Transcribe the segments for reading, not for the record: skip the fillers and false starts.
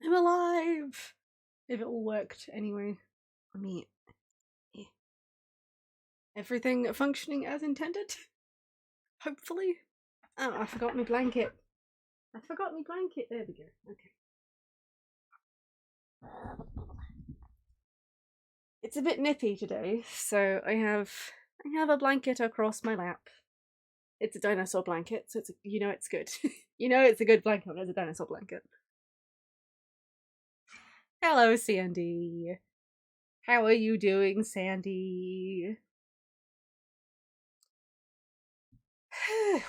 I'm alive! If it all worked anyway. I mean, everything functioning as intended? Hopefully? Oh, I forgot my blanket. I forgot my blanket. There we go. Okay. It's a bit nippy today, so I have a blanket across my lap. It's a dinosaur blanket, so it's good. You know it's a good blanket when it's a dinosaur blanket. Hello, Sandy. How are you doing, Sandy?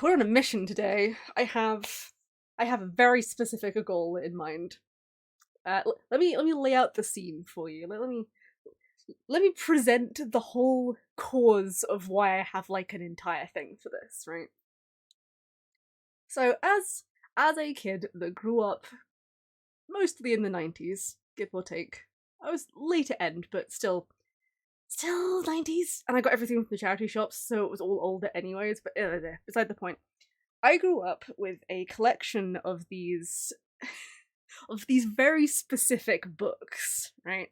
We're on a mission today. I have a very specific goal in mind. Let me lay out the scene for you. Let me present the whole cause of why I have like an entire thing for this, right? So as a kid that grew up mostly in the 90s, give or take. I was later end, but still 90s. And I got everything from the charity shops, so it was all older anyways, but beside the point. I grew up with a collection of these very specific books, right?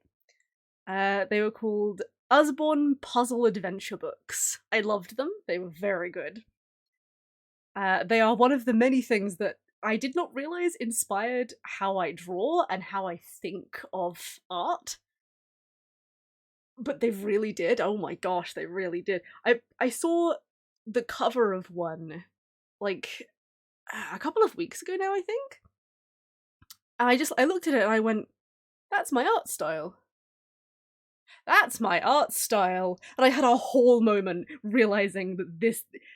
They were called Usborne Puzzle Adventure books. I loved them. They were very good. They are one of the many things that I did not realize inspired how I draw and how I think of art. But they really did. Oh my gosh, they really did. I saw the cover of one like a couple of weeks ago now, I think. And I looked at it and I went, that's my art style. That's my art style. And I had a whole moment realizing that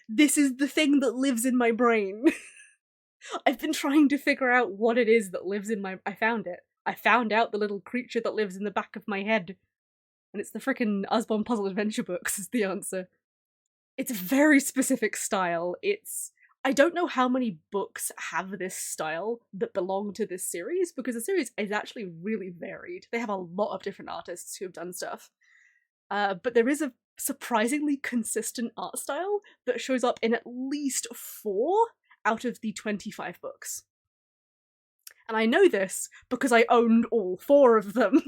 this is the thing that lives in my brain. I've been trying to figure out what it is that lives in my... I found it. I found out the little creature that lives in the back of my head. And it's the frickin' Usborne Puzzle Adventure books is the answer. It's a very specific style. I don't know how many books have this style that belong to this series, because the series is actually really varied. They have a lot of different artists who have done stuff. But there is a surprisingly consistent art style that shows up in at least 4 out of the 25 books. And I know this because I owned all 4 of them.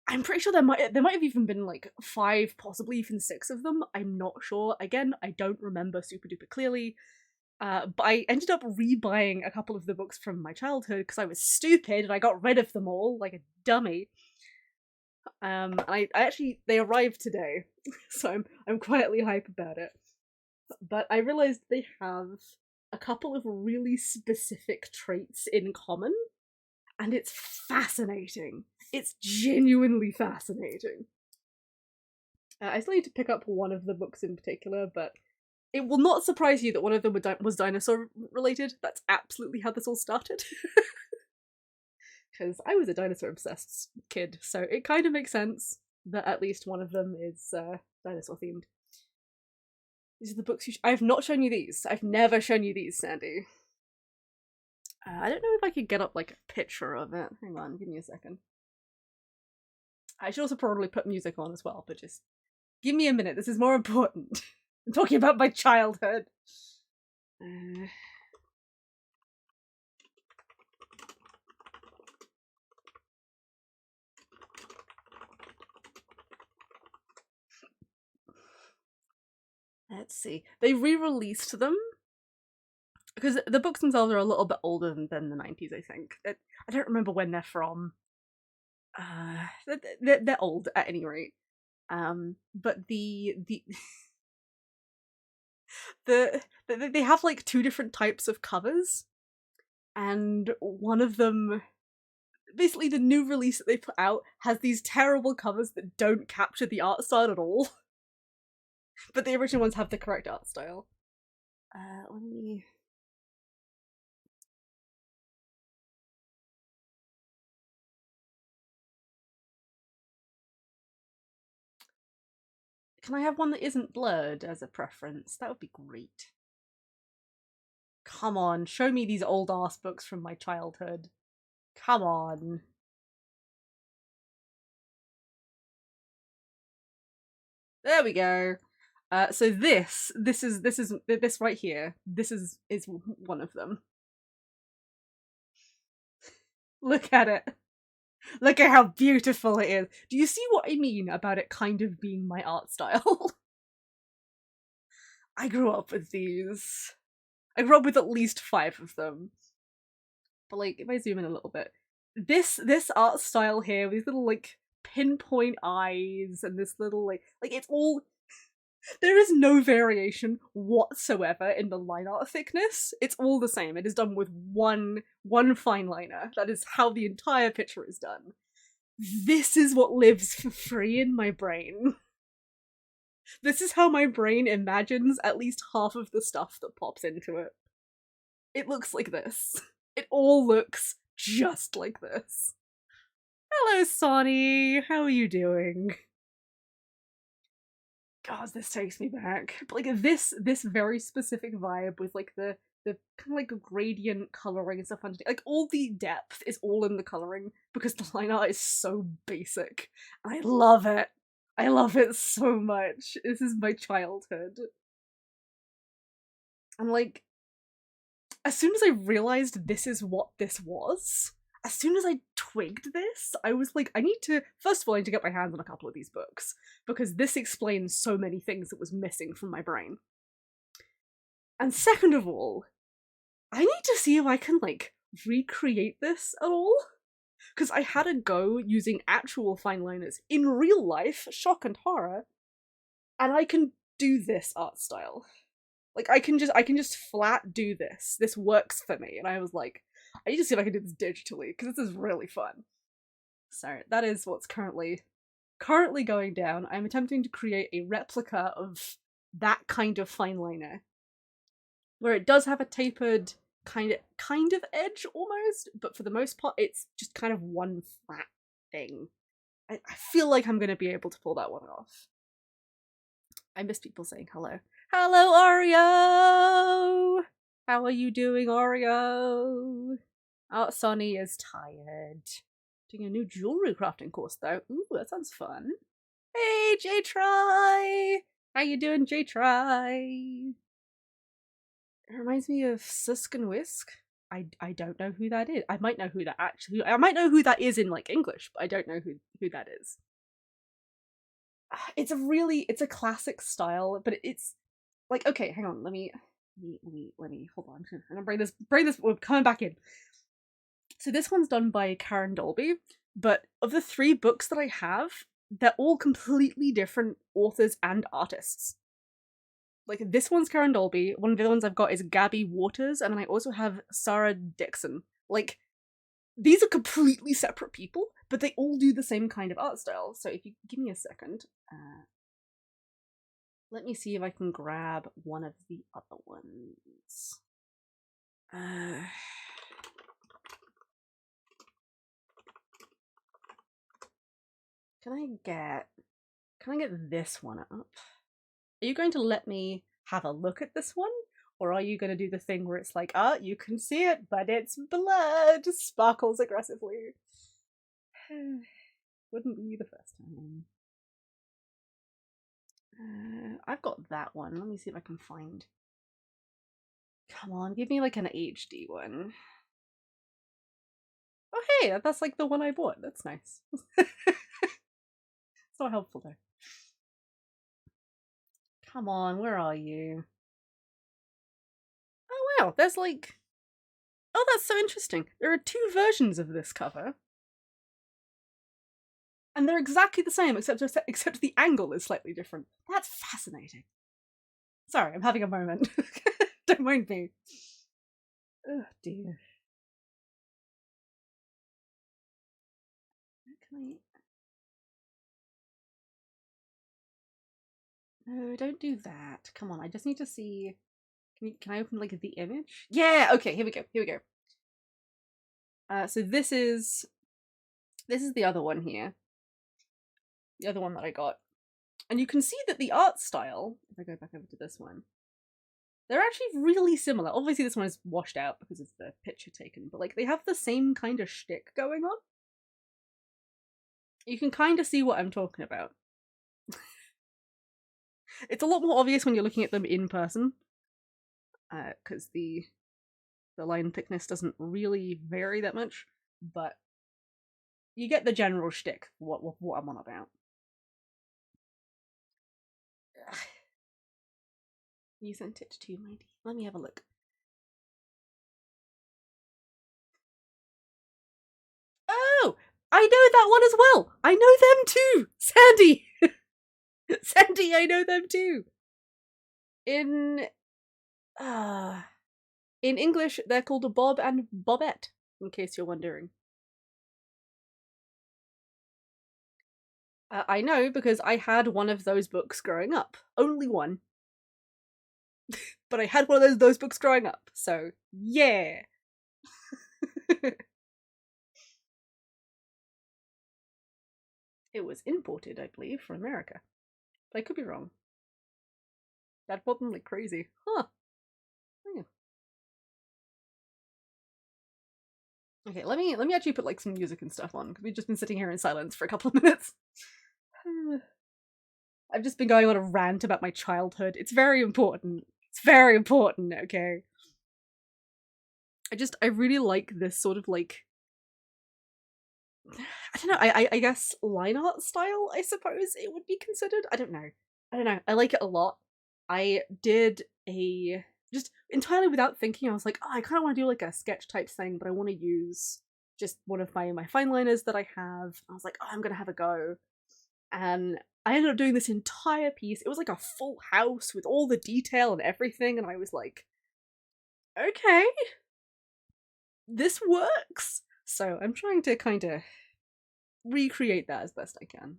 I'm pretty sure there might have even been like 5, possibly even 6 of them. I'm not sure. Again, I don't remember super duper clearly. But I ended up rebuying a couple of the books from my childhood because I was stupid and I got rid of them all like a dummy. I actually, they arrived today, so I'm quietly hype about it. But I realized they have a couple of really specific traits in common, and it's fascinating. It's genuinely fascinating. I still need to pick up one of the books in particular, but it will not surprise you that one of them was dinosaur related. That's absolutely how this all started. Because I was a dinosaur obsessed kid, so it kind of makes sense that at least one of them is dinosaur themed. These are the books I have not shown you these. I've never shown you these, Sandy. I don't know if I could get up like a picture of it. Hang on, give me a second. I should also probably put music on as well, but just give me a minute. This is more important. I'm talking about my childhood. Let's see. They re-released them because the books themselves are a little bit older than the 90s, I think. I don't remember when they're from. They're old at any rate. But they have like 2 different types of covers, and one of them, basically the new release that they put out, has these terrible covers that don't capture the art style at all. But the original ones have the correct art style. Let me... Can I have one that isn't blurred as a preference? That would be great. Come on, show me these old ass books from my childhood. Come on. There we go. So this right here. This is one of them. Look at it. Look at how beautiful it is. Do you see what I mean about it kind of being my art style? I grew up with these. I grew up with at least 5 of them. But like, if I zoom in a little bit, this art style here, with these little like pinpoint eyes and this little like it's all, there is no variation whatsoever in the line art thickness. It's all the same. It is done with one fine liner. That is how the entire picture is done. This is what lives for free in my brain. This is how my brain imagines at least half of the stuff that pops into it. It looks like this. It all looks just like this. Hello, Sonny. How are you doing? God, this takes me back. But like this very specific vibe with like the kind of like gradient coloring and stuff underneath. Like all the depth is all in the coloring because the line art is so basic. And I love it. I love it so much. This is my childhood. And like, as soon as I realized this is what this was, as soon as I twigged this, I was like, I need to, first of all, I need to get my hands on a couple of these books, because this explains so many things that was missing from my brain. And second of all, I need to see if I can, like, recreate this at all. Because I had a go using actual fine liners in real life, shock and horror, and I can do this art style. Like, I can just flat do this. This works for me. And I was like, I need to see if I can do this digitally, because this is really fun. So that is what's currently going down. I'm attempting to create a replica of that kind of fine liner, where it does have a tapered kind of edge almost, but for the most part it's just kind of one flat thing. I feel like I'm gonna be able to pull that one off. I miss people saying hello. Hello, Oreo! How are you doing, Oreo? Oh, Sonny is tired. Doing a new jewelry crafting course though. Ooh, that sounds fun. Hey, J-Try! How you doing, J-Try? It reminds me of Susk and Whisk. I don't know who that is. I might know who that is in like English, but I don't know who that is. It's a classic style, but it's like, okay, hang on, let me hold on. I'm gonna bring this we're coming back in. So this one's done by Karen Dolby, but of the 3 books that I have, they're all completely different authors and artists. Like, this one's Karen Dolby, one of the other ones I've got is Gabby Waters, and then I also have Sarah Dixon. Like, these are completely separate people, but they all do the same kind of art style. So if you give me a second, let me see if I can grab one of the other ones. Can I get this one up? Are you going to let me have a look at this one? Or are you going to do the thing where it's like, ah, you can see it, but it's blood, sparkles aggressively? Wouldn't be the first time. I've got that one. Let me see if I can find. Come on, give me like an HD one. Oh hey, that's like the one I bought. That's nice. So helpful though. Come on, where are you? Oh wow, there's like... Oh, that's so interesting. There are 2 versions of this cover. And they're exactly the same, except the angle is slightly different. That's fascinating. Sorry, I'm having a moment. Don't mind me. Oh dear. Can I... No, don't do that. Come on, I just need to see... Can I open, like, the image? Yeah! Okay, here we go. So this is the other one here. The other one that I got. And you can see that the art style, if I go back over to this one, they're actually really similar. Obviously this one is washed out because of the picture taken, but like they have the same kind of shtick going on. You can kind of see what I'm talking about. It's a lot more obvious when you're looking at them in person, because the line thickness doesn't really vary that much. but you get the general shtick, what I'm on about. You sent it to my D. Let me have a look. Oh, I know that one as well. I know them too, Sandy. Sandy, I know them too. In English, they're called a Bob and Bobette, in case you're wondering. I know because I had one of those books growing up. Only one. But I had one of those books growing up, so yeah. It was imported, I believe, from America. But I could be wrong. That bought them like crazy. Huh. Yeah. Okay, let me actually put like some music and stuff on, because we've just been sitting here in silence for a couple of minutes. I've just been going on a rant about my childhood. It's very important. It's very important, okay? I really like this sort of like, I don't know, I guess line art style, I suppose it would be considered. I don't know. I like it a lot. I did a, just entirely without thinking, I was like, oh, I kind of want to do like a sketch type thing, but I want to use just one of my fine liners that I have. I was like, oh, I'm gonna have a go. And I ended up doing this entire piece. It was like a full house with all the detail and everything, and I was like, okay, this works. So I'm trying to kind of recreate that as best I can.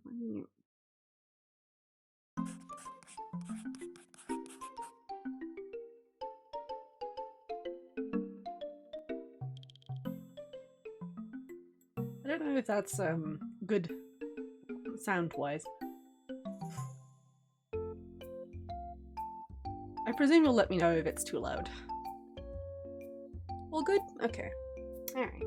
I don't know if that's good sound-wise. I presume you'll let me know if it's too loud. All good? Okay. Alright.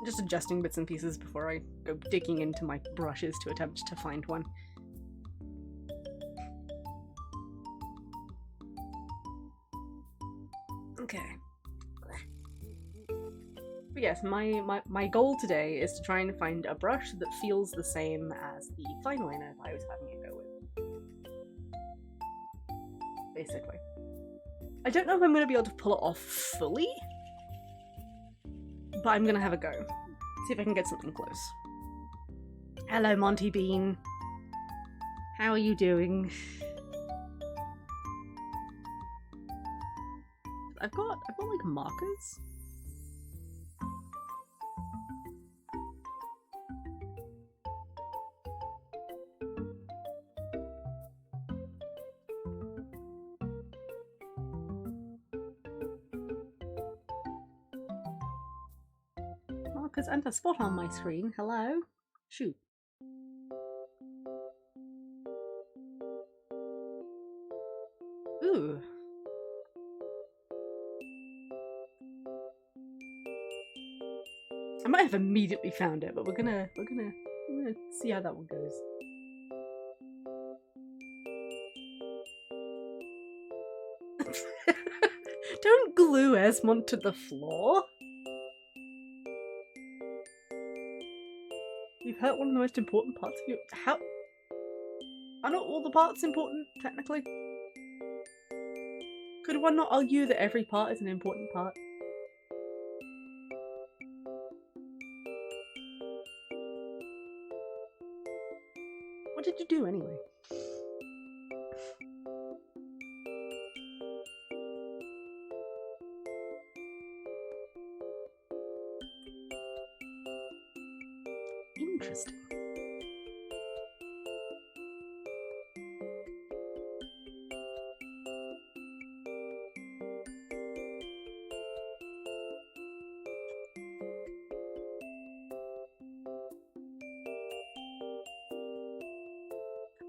Just adjusting bits and pieces before I go digging into my brushes to attempt to find one. Okay. But yes, my goal today is to try and find a brush that feels the same as the fine liner that I was having a go with. Basically. I don't know if I'm going to be able to pull it off fully, but I'm going to have a go. See if I can get something close. Hello, Monty Bean. How are you doing? I've got like markers. Markers and a spot on my screen. Hello? Shoot. Ooh. I might have immediately found it, but we're gonna see how that one goes. Don't glue Esmond to the floor. You've hurt one of the most important parts of you. How? Are not all the parts important, technically? Could one not argue that every part is an important part? What did you do anyway? Interesting.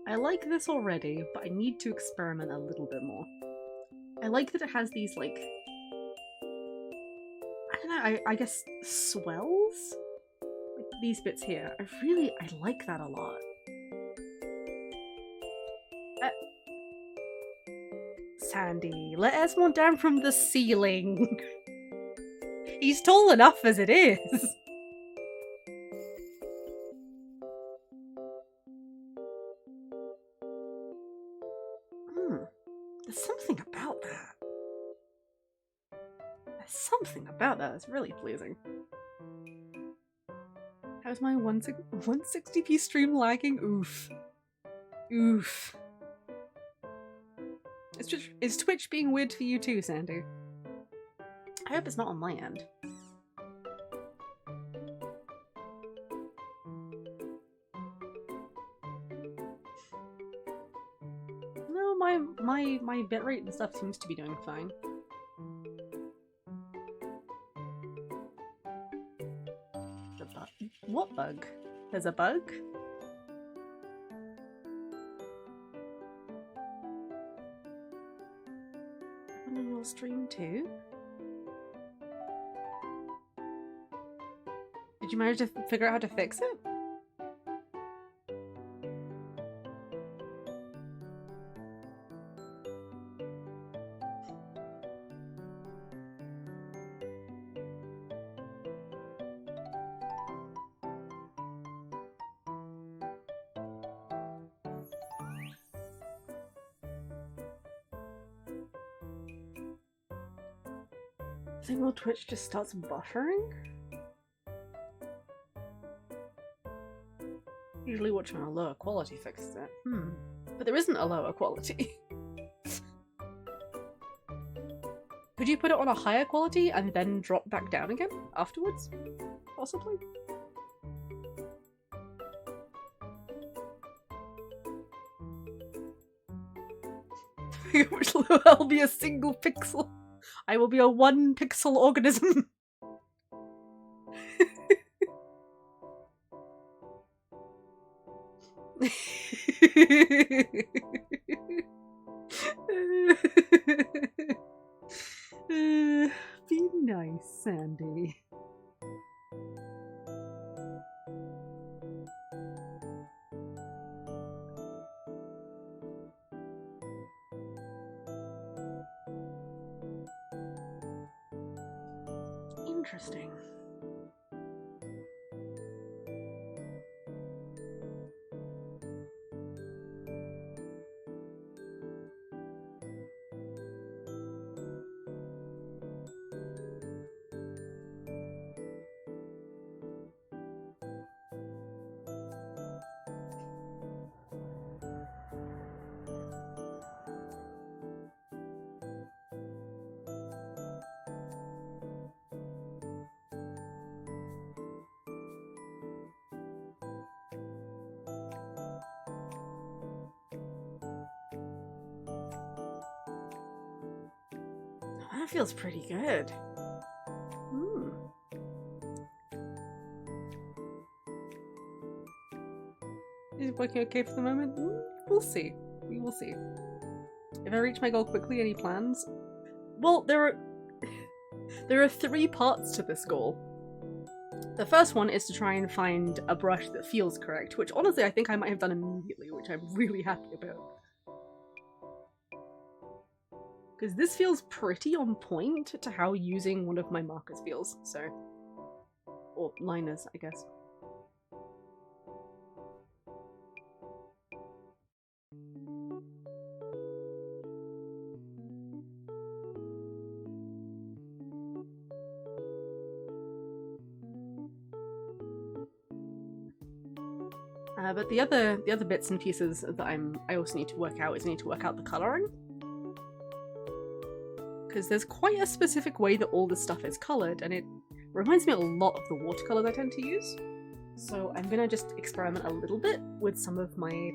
I like this already, but I need to experiment a little bit more. I like that it has these, like, I don't know, I guess swells? Like these bits here. I like that a lot. Sandy, let Esmond down from the ceiling. He's tall enough as it is. There's something about that. There's something about that that's really pleasing. How's my 160p stream lagging? Oof. Oof. Is Twitch being weird for you too, Sandy? I hope it's not on my end. No, my bitrate and stuff seems to be doing fine. The bug? What bug? There's a bug? On your stream too? Did you manage to figure out how to fix it? I think while Twitch just starts buffering? Usually watching on a lower quality fixes it. But there isn't a lower quality. Could you put it on a higher quality and then drop back down again afterwards? Possibly? I'll be a single pixel. I will be a 1 pixel organism. Be nice, Sandy. Interesting. That feels pretty good. Is it working okay for the moment? We'll see. We will see. If I reach my goal quickly, any plans? Well, there are 3 parts to this goal. The first one is to try and find a brush that feels correct, which honestly I think I might have done immediately, which I'm really happy about. Because this feels pretty on point to how using one of my markers feels, so... Or liners, I guess. But the other bits and pieces that I also need to work out is I need to work out the colouring. Because there's quite a specific way that all this stuff is coloured, and it reminds me a lot of the watercolours I tend to use. So I'm gonna just experiment a little bit with some of my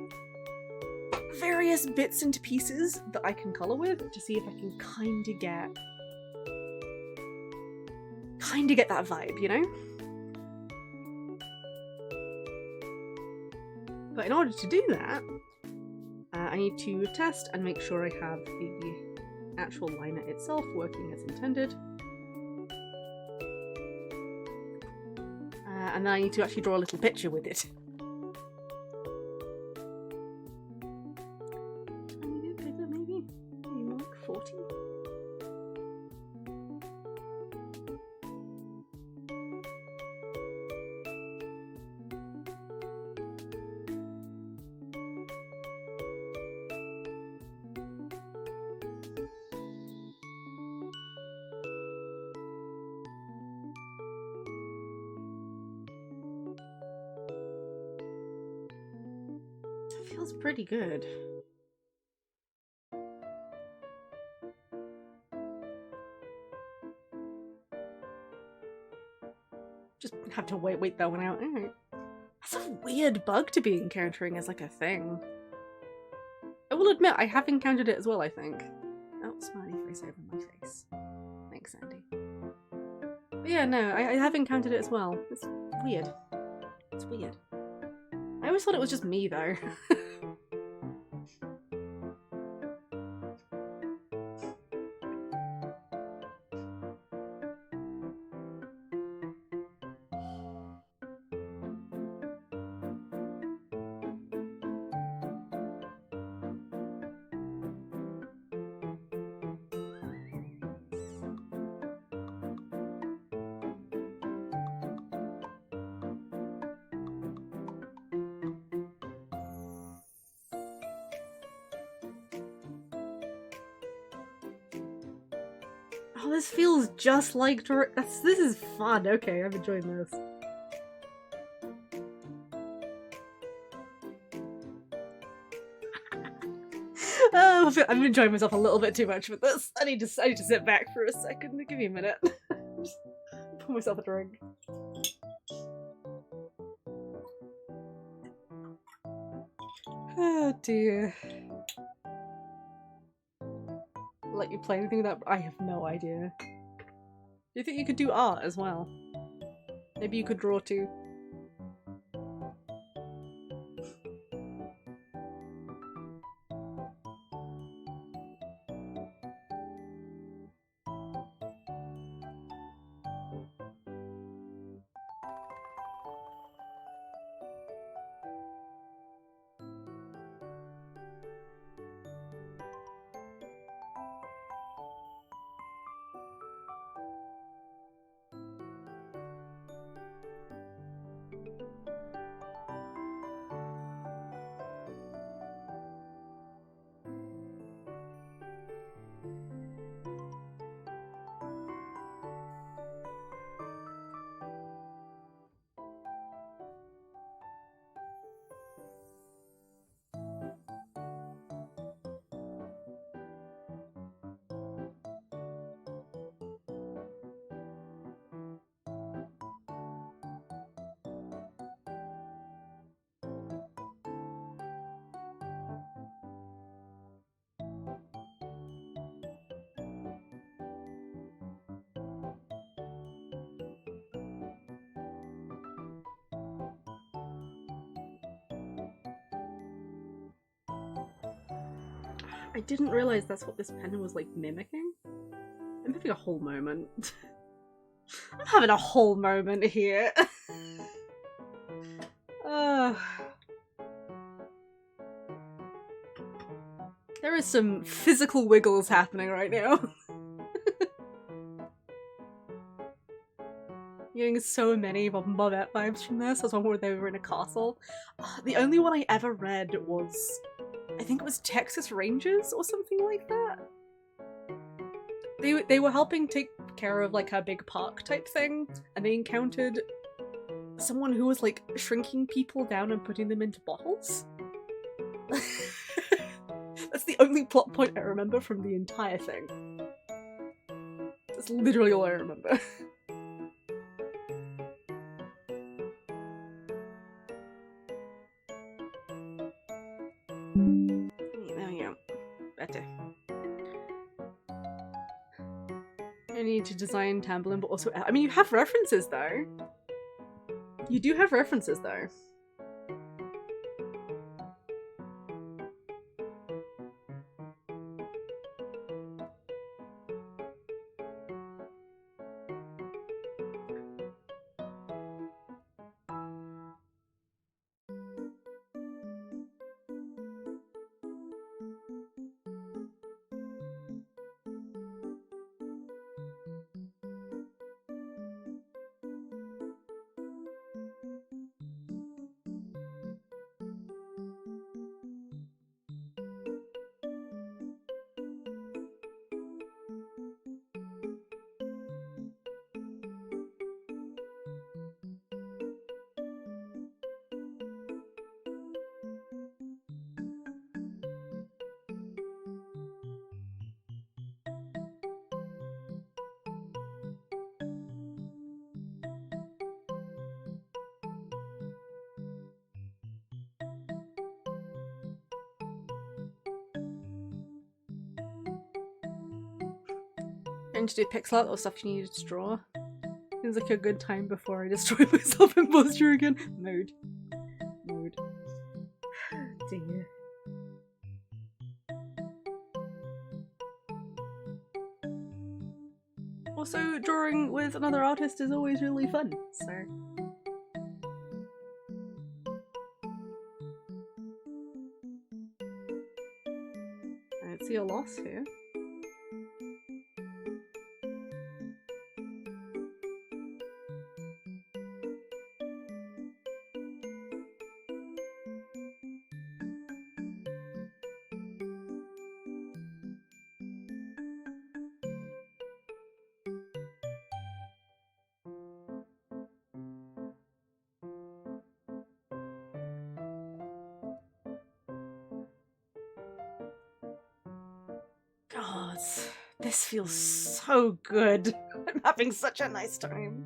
various bits and pieces that I can colour with to see if I can kinda get that vibe, you know? But in order to do that, I need to test and make sure I have the actual liner itself working as intended. And then I need to actually draw a little picture with it. I need it bigger, maybe? Maybe Mark 4? Smells pretty good. Just have to wait that one out. Alright. That's a weird bug to be encountering as like a thing. I will admit, I have encountered it as well, I think. Oh, smiley face over my face. Thanks, Sandy. But yeah, no, I have encountered it as well. It's weird. It's weird. I always thought it was just me, though. Oh, this feels just like this is fun. Okay, I'm enjoying this. Oh, I'm enjoying myself a little bit too much with this. I need to sit back for a second. Give me a minute. Just pour myself a drink. Oh dear. Let you play anything with that? I have no idea. Do you think you could do art as well? Maybe you could draw too. I didn't realize that's what this pen was like mimicking. I'm having a whole moment. I'm having a whole moment here. There is some physical wiggles happening right now. Getting so many Bombette vibes from this. There's one where they were in a castle. The only one I ever read was, I think it was Texas Rangers or something like that. They were helping take care of like a big park type thing, and they encountered someone who was like shrinking people down and putting them into bottles. That's the only plot point I remember from the entire thing. That's literally all I remember. There we go. Better. I need to design Tamblin, but also, I mean, you have references though. You do have references though. trying to do pixel art or stuff you needed to draw. Seems like a good time before I destroy myself in posture again. Mood. Dear. Also, drawing with another artist is always really fun, so... I don't see a loss here. God, this feels so good. I'm having such a nice time.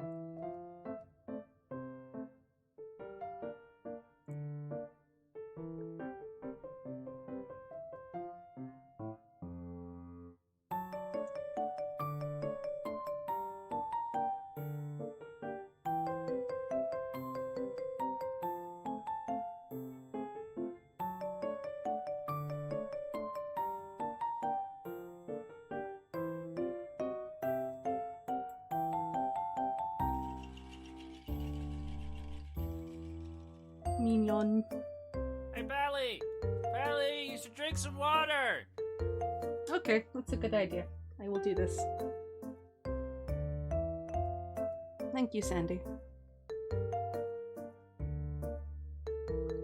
Mignon. Hey, Belly! Belly, you should drink some water! Okay, that's a good idea. I will do this. Thank you, Sandy.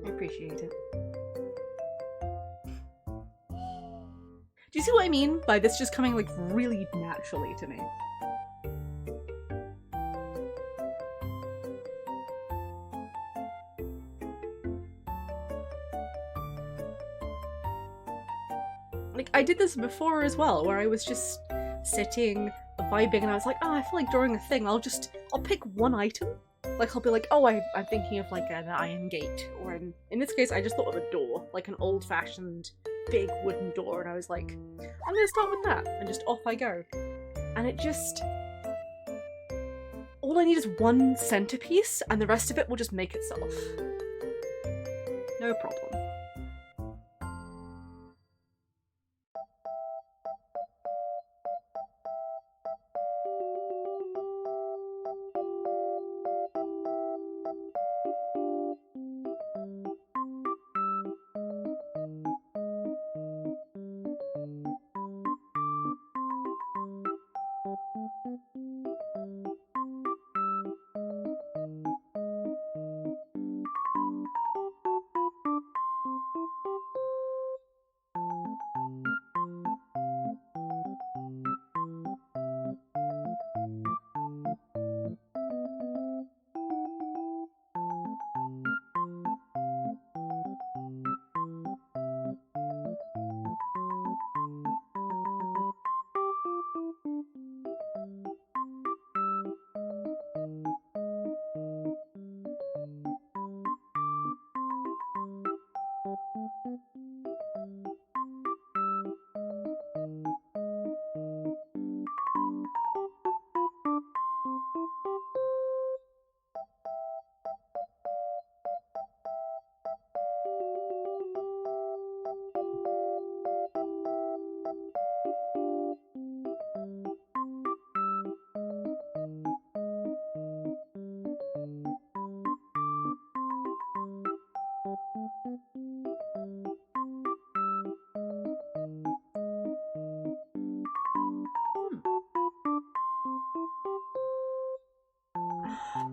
I appreciate it. Do you see what I mean by this just coming like really naturally to me? Like, I did this before as well, where I was just sitting, vibing, and I was like, oh, I feel like drawing a thing, I'll pick one item. Like, I'll be like, oh, I'm thinking of, like, an iron gate, or in this case, I just thought of a door, like an old-fashioned, big wooden door, and I was like, I'm gonna start with that, and just off I go. And it just... all I need is one centerpiece, and the rest of it will just make itself. No problem.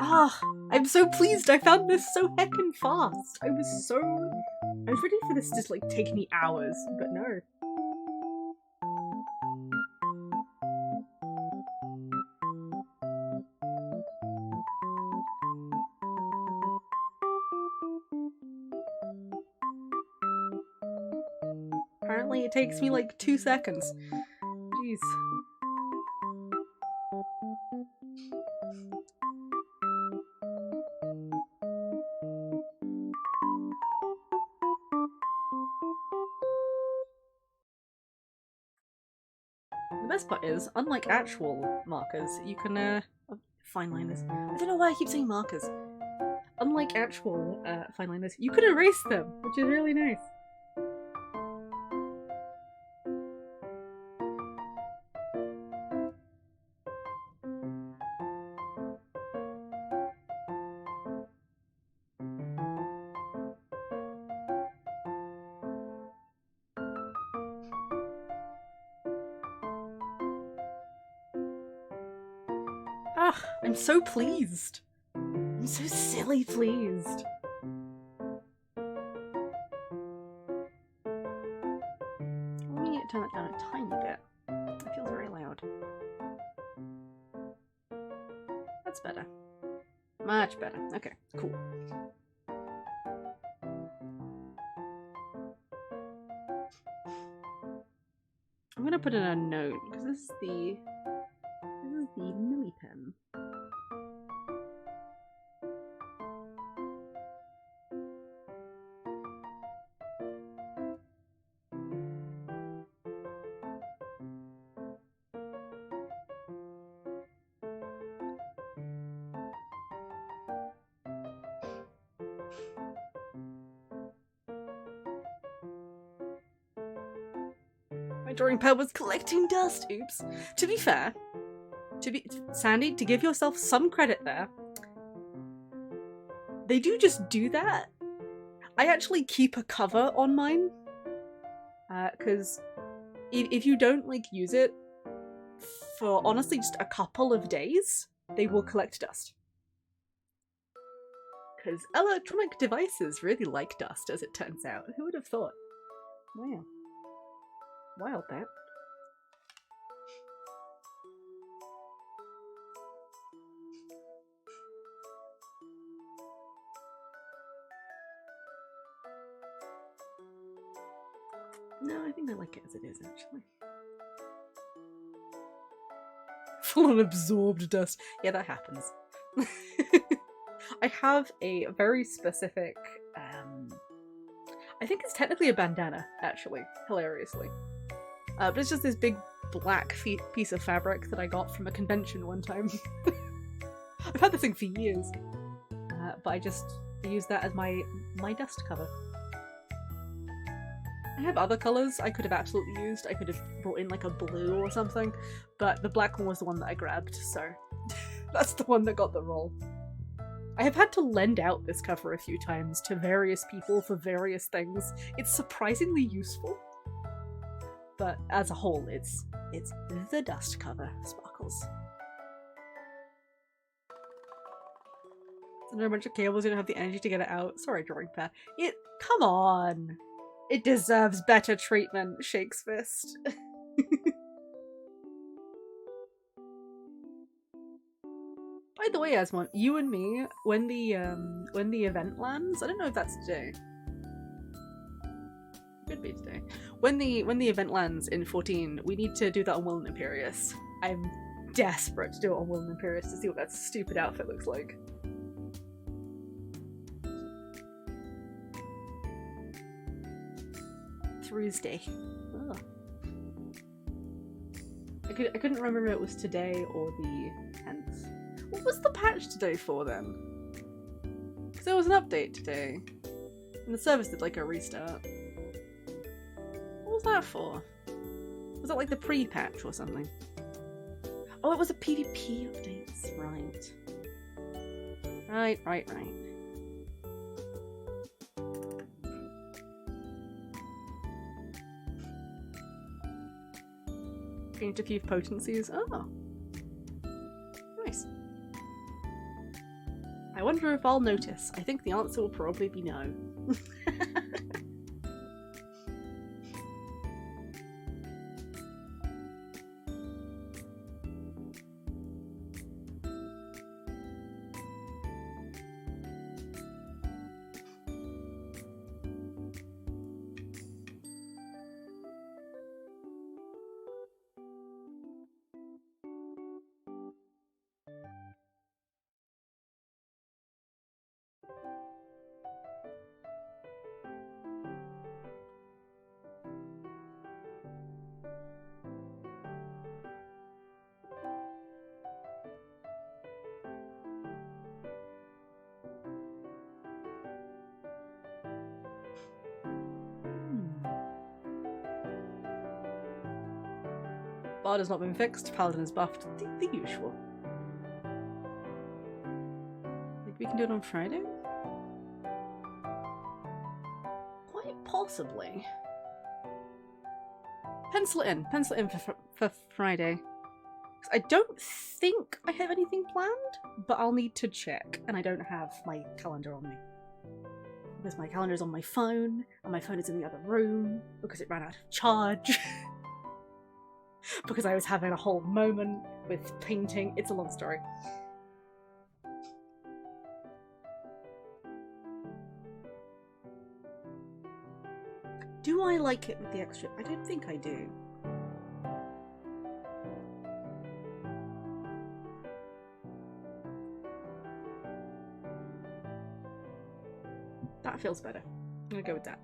Ah, I'm so pleased I found this so heckin' fast. I was ready for this to just like take me hours, but no. Apparently it takes me like 2 seconds. Jeez. best part is, unlike actual markers, you can, fine liners. I don't know why I keep saying markers. Unlike actual fine liners, you can erase them, which is really nice. Ah, I'm so pleased. I'm so silly pleased. Let me turn it down a tiny bit. It feels very loud. That's better. Much better. Okay, cool. I'm gonna put in a note because this is the Millie pen. My drawing pad was collecting dust. Oops. To be fair, Sandy, to give yourself some credit there, they do just do that. I actually keep a cover on mine, because if you don't like use it for honestly just a couple of days, they will collect dust. Because electronic devices really like dust, as it turns out. Who would have thought? Wow. Wild that. No, I think I like it as it is, actually. Full of absorbed dust. Yeah, that happens. I have a very specific, I think it's technically a bandana, actually, hilariously. But it's just this big black piece of fabric that I got from a convention one time. I've had this thing for years, but I just use that as my dust cover. I have other colours I could have absolutely used. I could have brought in like a blue or something, but the black one was the one that I grabbed, so that's the one that got the role. I have had to lend out this cover a few times to various people for various things. It's surprisingly useful, but as a whole, it's the dust cover, Sparkles. Under a bunch of cables, you don't have the energy to get it out. Sorry, drawing pad. Come on! It deserves better treatment, Shakes Fist. By the way, Asmon, you and me, when the event lands, I don't know if that's today. Could be today. When the event lands in 14, we need to do that on Will and Imperious. I'm desperate to do it on Will and Imperious to see what that stupid outfit looks like. Thursday. Oh. I couldn't remember if it was today or the 10th. What was the patch today for then? Because there was an update today. And the service did like a restart. What was that for? Was that like the pre-patch or something? Oh, it was a PvP update. Right. Right. Changed a few potencies. Oh. Nice. I wonder if I'll notice. I think the answer will probably be no. Bard has not been fixed, Paladin is buffed. The usual. Maybe we can do it on Friday? Quite possibly. Pencil it in for Friday. I don't think I have anything planned, but I'll need to check, and I don't have my calendar on me. Because my calendar is on my phone, and my phone is in the other room, because it ran out of charge. Because I was having a whole moment with painting. It's a long story. Do I like it with the extra? I don't think I do. That feels better. I'm gonna go with that.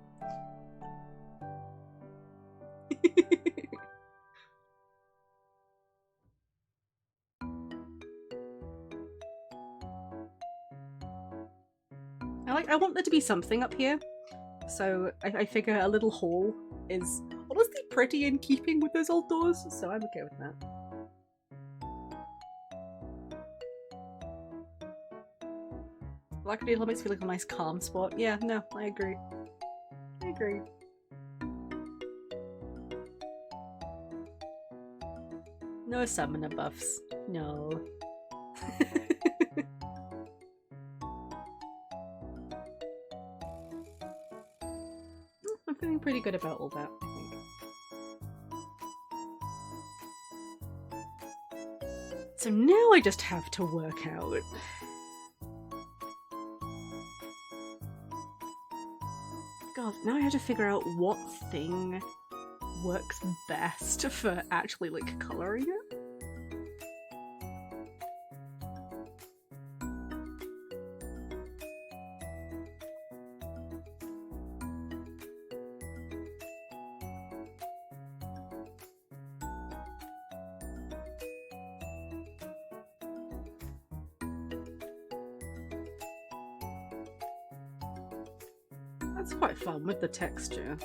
I want there to be something up here, so I figure a little hall is honestly pretty in keeping with those old doors, so I'm okay with that. Black makes me feel like a nice calm spot. Yeah, no, I agree. I agree. No summoner buffs. No. I'm feeling pretty good about all that, I think. So now I just have to work out. God, now I have to figure out what thing works best for actually, like, colouring it. That's quite fun with the texture.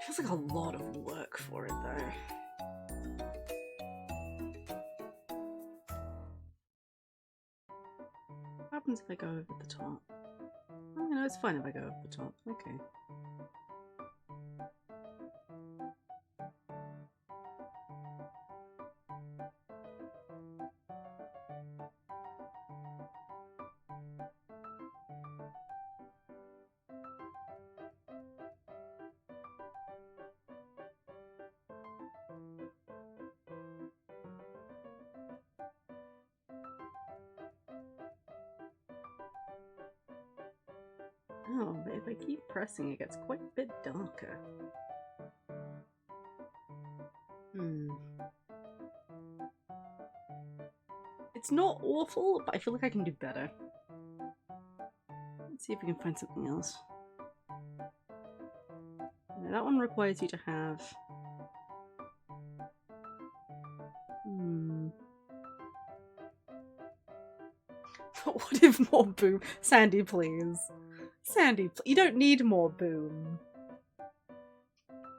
Feels like a lot of work for it though. What happens if I go over the top? Oh, no, it's fine if I go over the top. Okay. Oh, but if I keep pressing, it gets quite a bit darker. It's not awful, but I feel like I can do better. Let's see if we can find something else. No, that one requires you to have... What if more boom? Sandy, please. Sandy, you don't need more boom.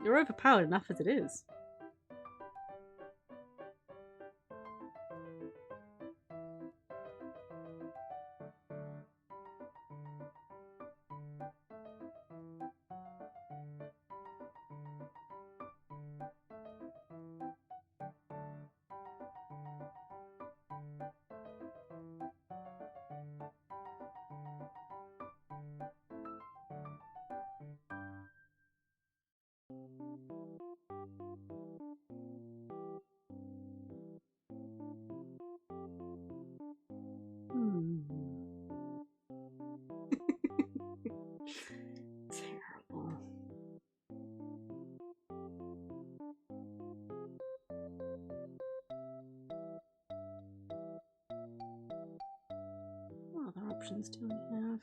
You're overpowered enough as it is. Terrible. What other options do we have?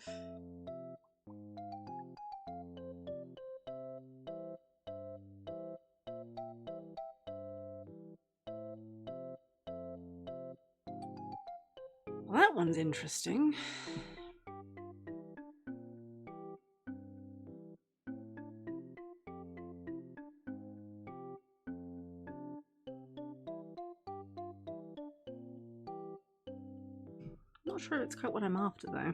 Well, that one's interesting. Not sure it's quite what I'm after though.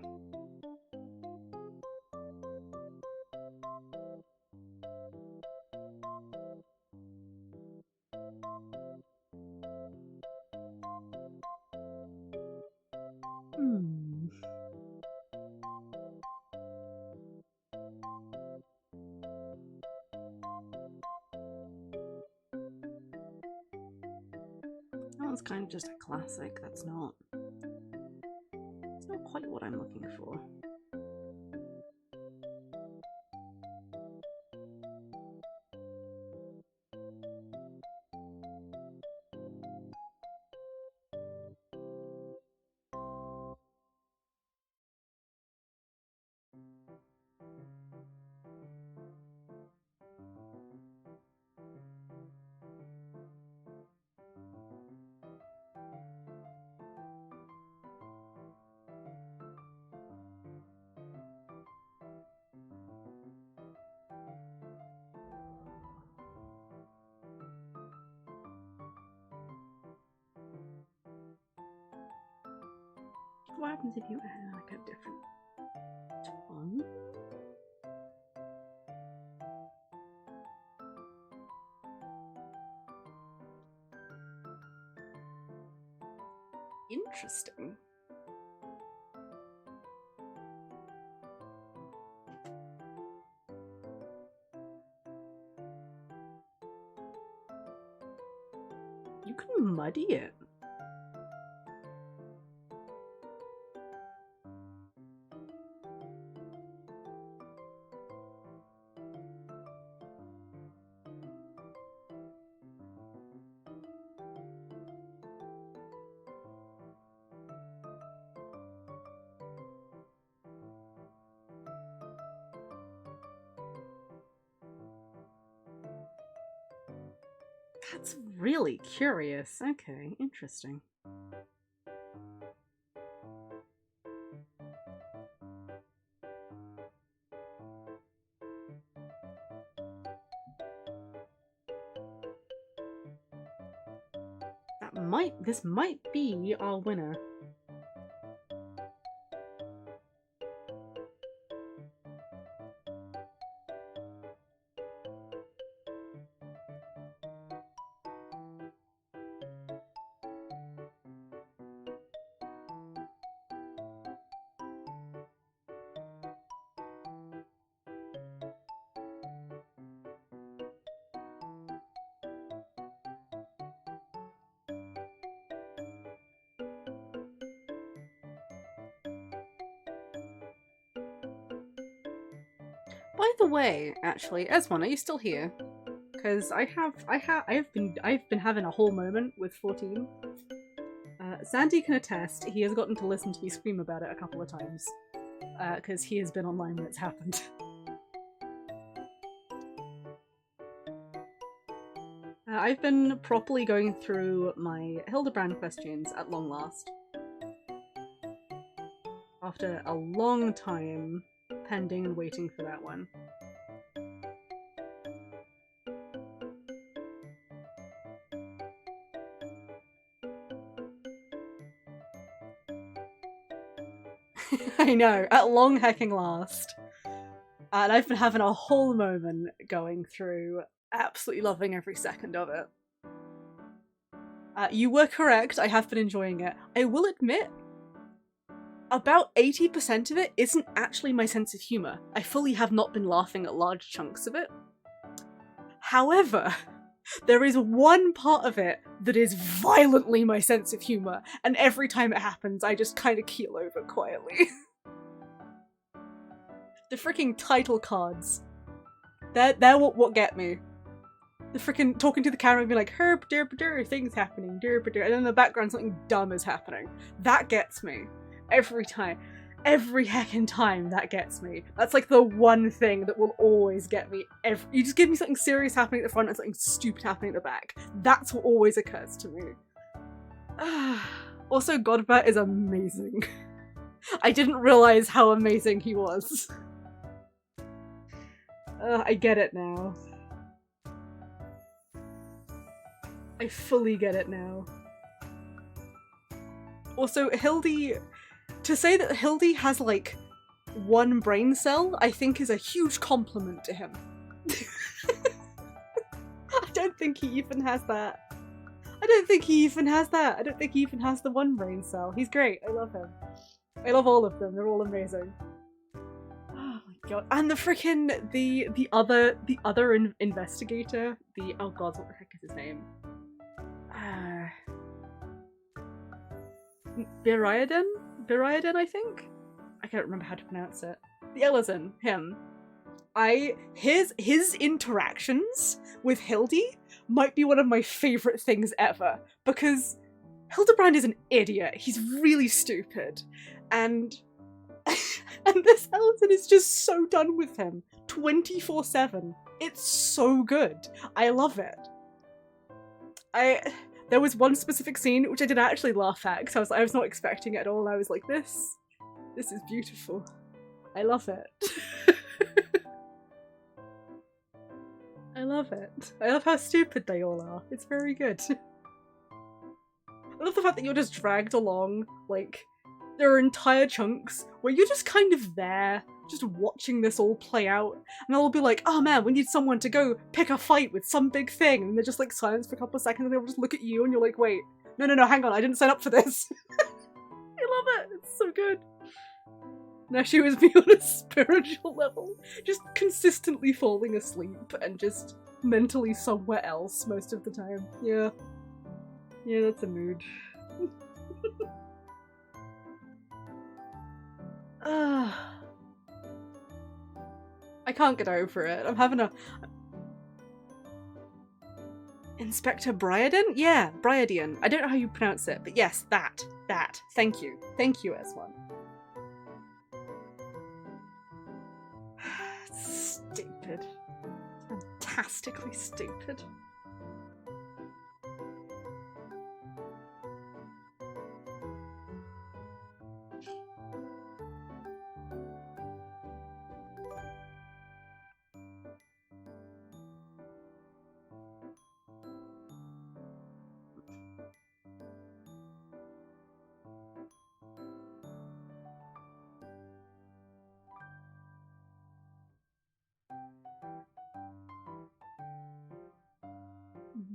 That one's kind of just a classic. It's not quite what I'm looking for. What happens if you add like a different tone? Interesting. You can muddy it. That's really curious. Okay, interesting. This might be our winner. By the way, actually, Esmon, are you still here? Because I've been having a whole moment with 14. Sandy can attest. He has gotten to listen to me scream about it a couple of times, because he has been online when it's happened. I've been properly going through my Hildebrand questions at long last. After a long time pending and waiting for that one. I know, at long hecking last. And I've been having a whole moment going through, absolutely loving every second of it. You were correct, I have been enjoying it. I will admit, about 80% of it isn't actually my sense of humour. I fully have not been laughing at large chunks of it. However, there is one part of it that is violently my sense of humour, and every time it happens, I just kind of keel over quietly. The freaking title cards. They're what get me. The freaking talking to the camera and being like, herp derp der, things happening, derp der, and then in the background something dumb is happening. That gets me. Every time. Every heckin' time that gets me. That's like the one thing that will always get me. You just give me something serious happening at the front and something stupid happening at the back. That's what always occurs to me. Also, Godbert is amazing. I didn't realize how amazing he was. I get it now. I fully get it now. Also, Hildy To say that Hildy has like one brain cell, I think is a huge compliment to him. I don't think he even has that. I don't think he even has that. I don't think he even has the one brain cell. He's great. I love him. I love all of them. They're all amazing. Oh my god! And the freaking the other investigator. The oh god, what the heck is his name? Biriaden, I think. I can't remember how to pronounce it. The Ellison, him. His interactions with Hildy might be one of my favorite things ever, because Hildebrand is an idiot. He's really stupid, and and this Ellison is just so done with him 24/7. It's so good. I love it. There was one specific scene which I did actually laugh at because I was not expecting it at all. I was like, this is beautiful. I love it. I love it. I love how stupid they all are. It's very good. I love the fact that you're just dragged along, like, there are entire chunks where you're just kind of there, just watching this all play out, and they'll be like, oh man, we need someone to go pick a fight with some big thing, and they're just like silence for a couple of seconds and they'll just look at you and you're like, wait, no, hang on, I didn't sign up for this. I love it, it's so good. Now she was me on a spiritual level, just consistently falling asleep and just mentally somewhere else most of the time. Yeah, that's a mood. I can't get over it. I'm having a... Inspector Briaden? Yeah, Briadian. I don't know how you pronounce it, but yes, that. Thank you. Thank you, S1. Stupid. Fantastically stupid.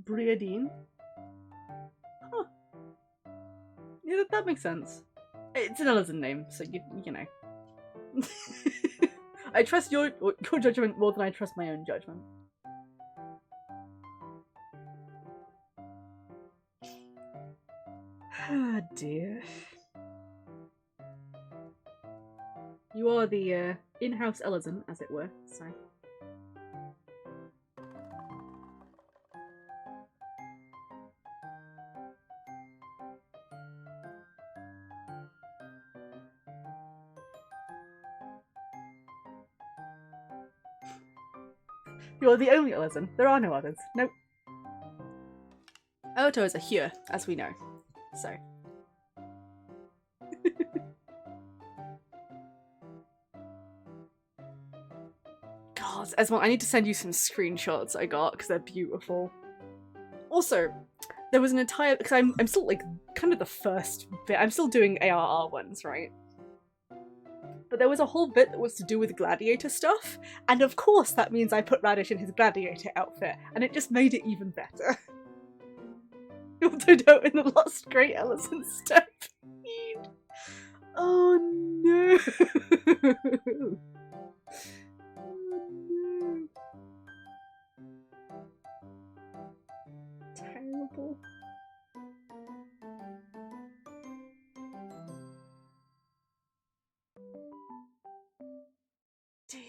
Briadine? Huh. Yeah, that makes sense. It's an Ellison name, so you know. I trust your judgment more than I trust my own judgment. Ah, dear. You are the in-house Ellison, as it were, so... You're the only Ellison. There are no others. Nope. Oto is a Hue, as we know. So. God, Esmond, I need to send you some screenshots I got, because they're beautiful. Also, there was an entire... Because I'm still, like, kind of the first bit. I'm still doing ARR ones, right? But there was a whole bit that was to do with gladiator stuff, and of course that means I put Radish in his gladiator outfit, and it just made it even better. Although no, in the Lost Great Ellison Stampede. Oh no! Oh no. Terrible. Dear.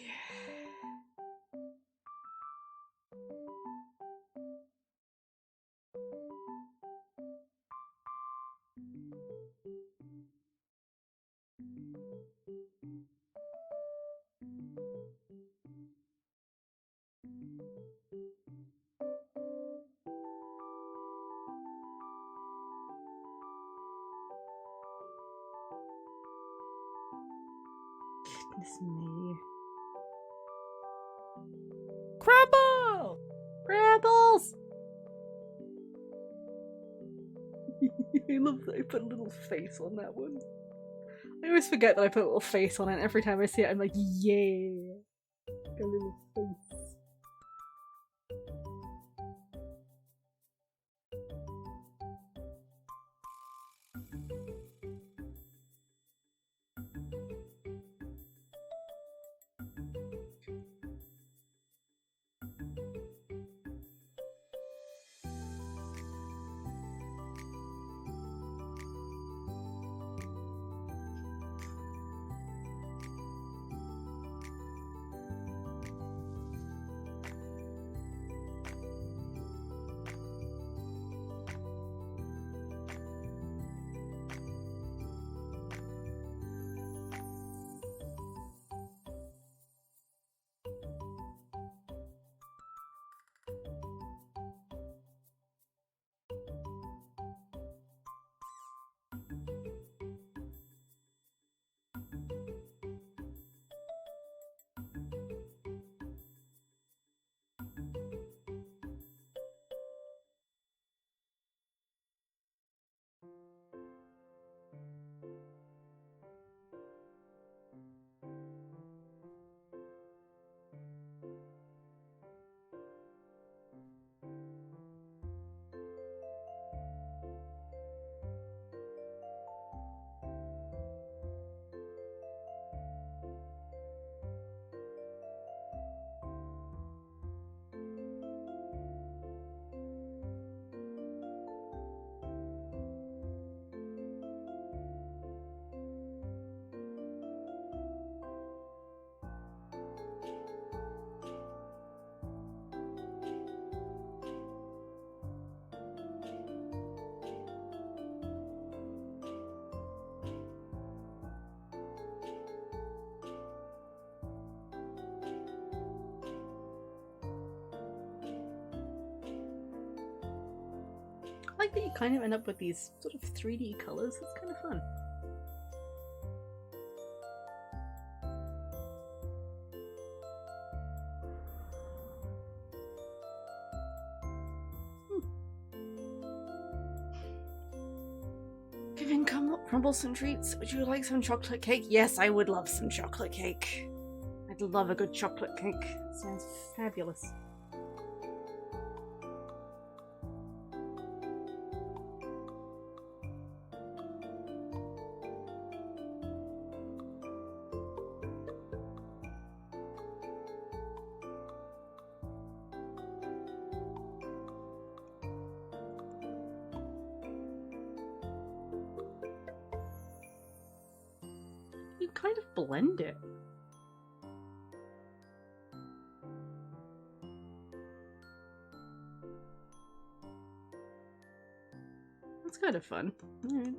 Goodness me. Crumble! Rebels! I love that I put a little face on that one. I always forget that I put a little face on it. Every time I see it, I'm like, yeah. A little face. I like that you kind of end up with these sort of 3D colours. It's kind of fun. Giving Crumble some treats. Would you like some chocolate cake? Yes, I would love some chocolate cake. I'd love a good chocolate cake. Sounds fabulous. You kind of blend it. That's kind of fun. Alright.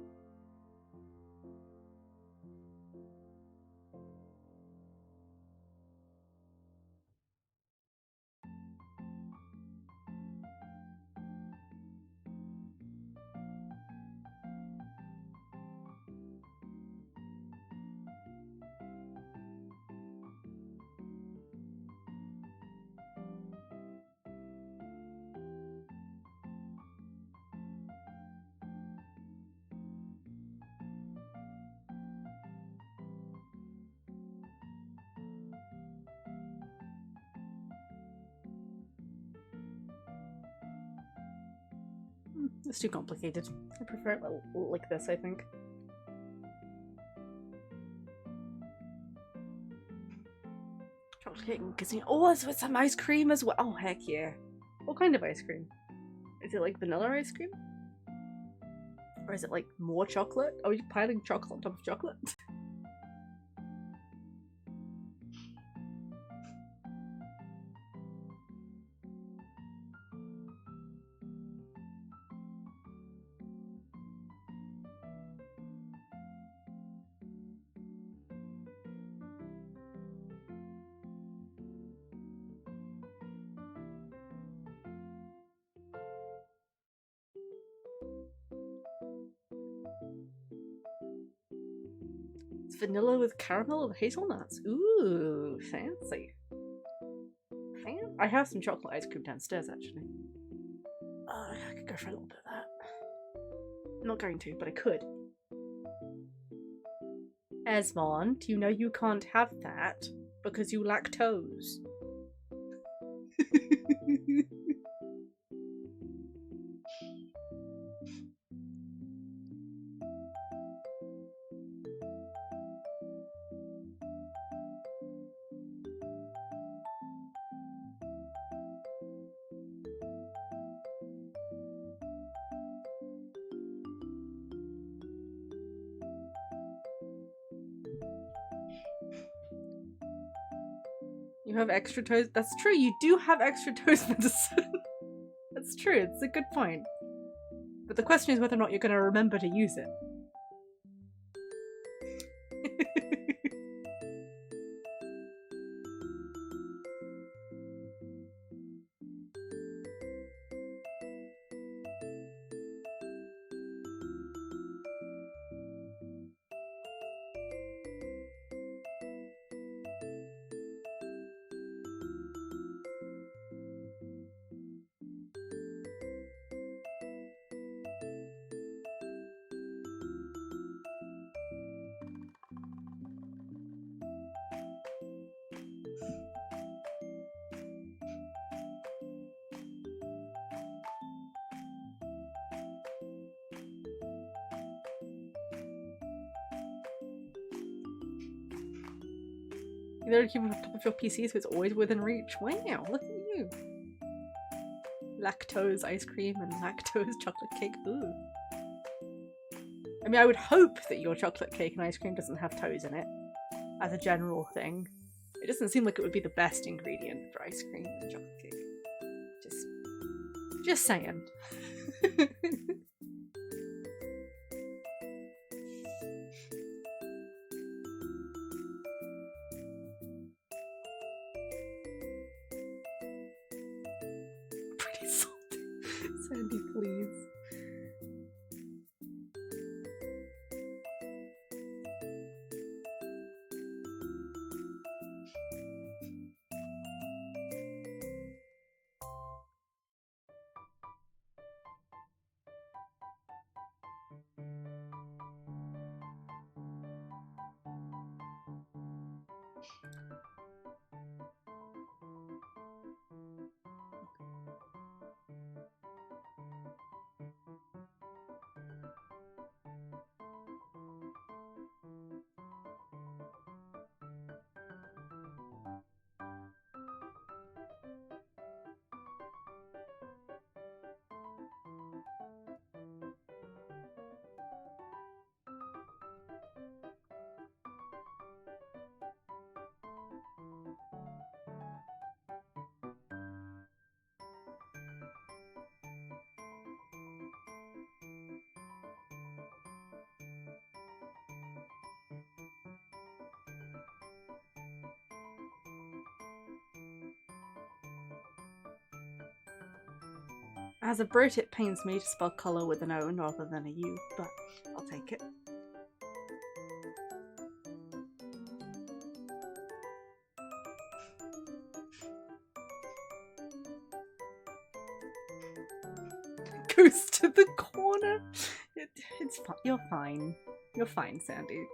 It's too complicated. I prefer it like this, I think. Chocolate cake and kissing. Oh, it's with some ice cream as well. Oh, heck yeah. What kind of ice cream? Is it like vanilla ice cream? Or is it like more chocolate? Are we piling chocolate on top of chocolate? It's vanilla with caramel and hazelnuts. Ooh, fancy. I have some chocolate ice cream downstairs, actually. I could go for a little bit of that. I'm not going to, but I could. Esmond, you know you can't have that because you lactose. You have extra toes? That's true, you do have extra toes medicine. That's true, it's a good point. But the question is whether or not you're going to remember to use it. You literally keep it on top of your PC so it's always within reach. Wow, look at you. Lactose ice cream and lactose chocolate cake. Ooh. I mean, I would hope that your chocolate cake and ice cream doesn't have toes in it, as a general thing. It doesn't seem like it would be the best ingredient for ice cream and chocolate cake. Just saying. Pretty salty. Sandy, please. As a Brit, it pains me to spell colour with an O rather than a U, but I'll take it. Goes to the corner. It's fine. You're fine. You're fine, Sandy.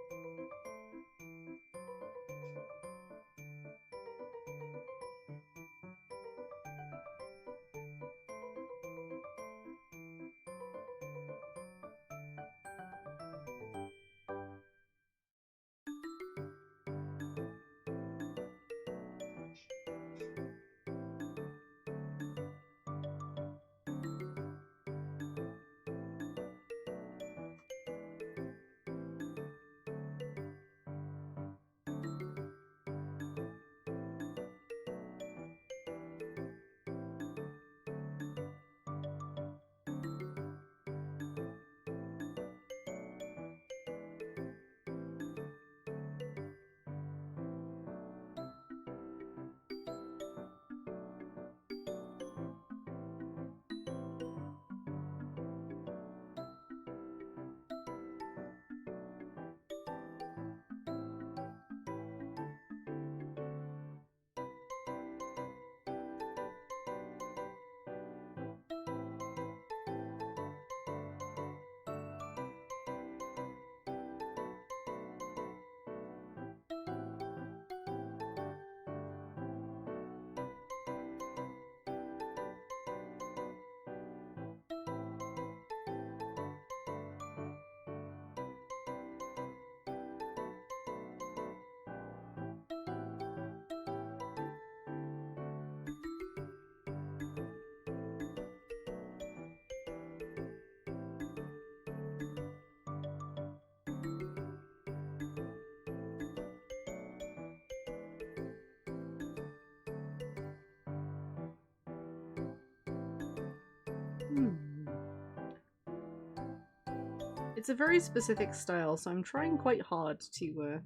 It's a very specific style, so I'm trying quite hard to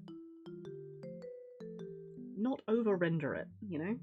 not over-render it, you know?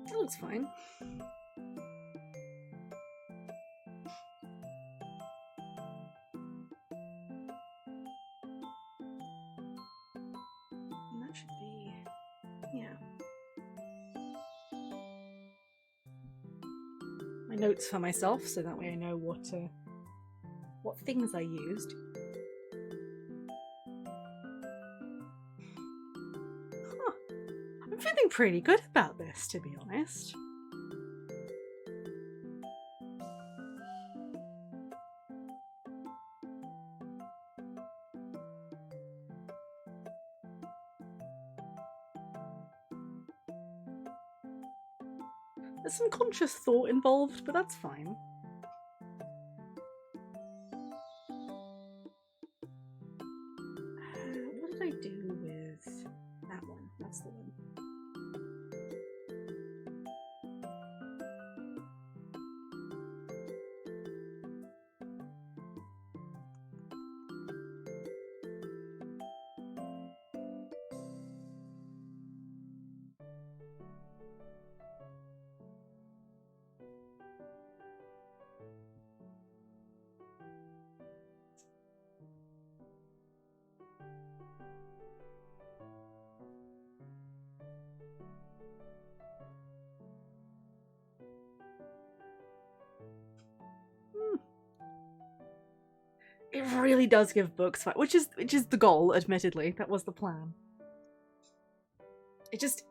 That looks fine. And that should be... yeah. My notes for myself, so that way I know what things I used. Huh. I'm feeling pretty good about this, to be honest. There's some conscious thought involved, but that's fine. What did I do with that one? That's the one. It really does give books fight, which is the goal, admittedly. That was the plan. It just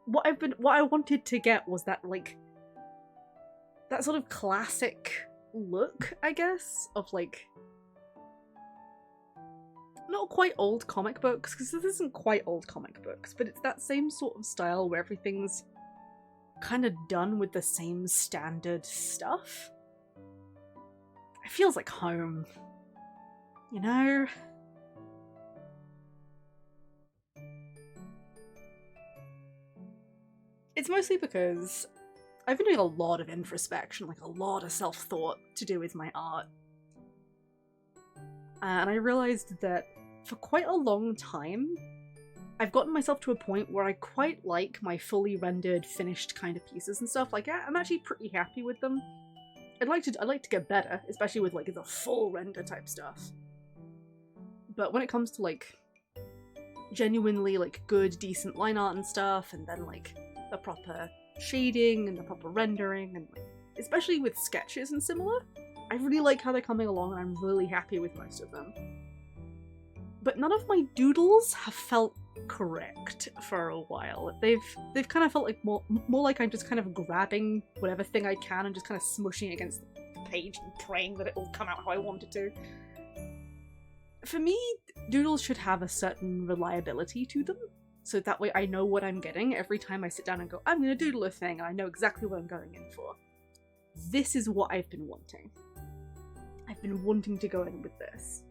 what I wanted to get was that, like, that sort of classic look, I guess, of like not quite old comic books, because this isn't quite old comic books, but it's that same sort of style where everything's kind of done with the same standard stuff. It feels like home. You know? It's mostly because I've been doing a lot of introspection, like a lot of self-thought to do with my art. And I realized that for quite a long time, I've gotten myself to a point where I quite like my fully rendered, finished kind of pieces and stuff. Like, I'm actually pretty happy with them. I'd like to get better, especially with like the full render type stuff. But when it comes to like genuinely like good, decent line art and stuff, and then like the proper shading and the proper rendering, and like, especially with sketches and similar, I really like how they're coming along, and I'm really happy with most of them. But none of my doodles have felt correct for a while. They've kind of felt like more like I'm just kind of grabbing whatever thing I can and just kind of smushing it against the page and praying that it will come out how I want it to. For me, doodles should have a certain reliability to them, so that way I know what I'm getting every time I sit down and go, I'm gonna doodle a thing, and I know exactly what I'm going in for. This is what I've been wanting. I've been wanting to go in with this.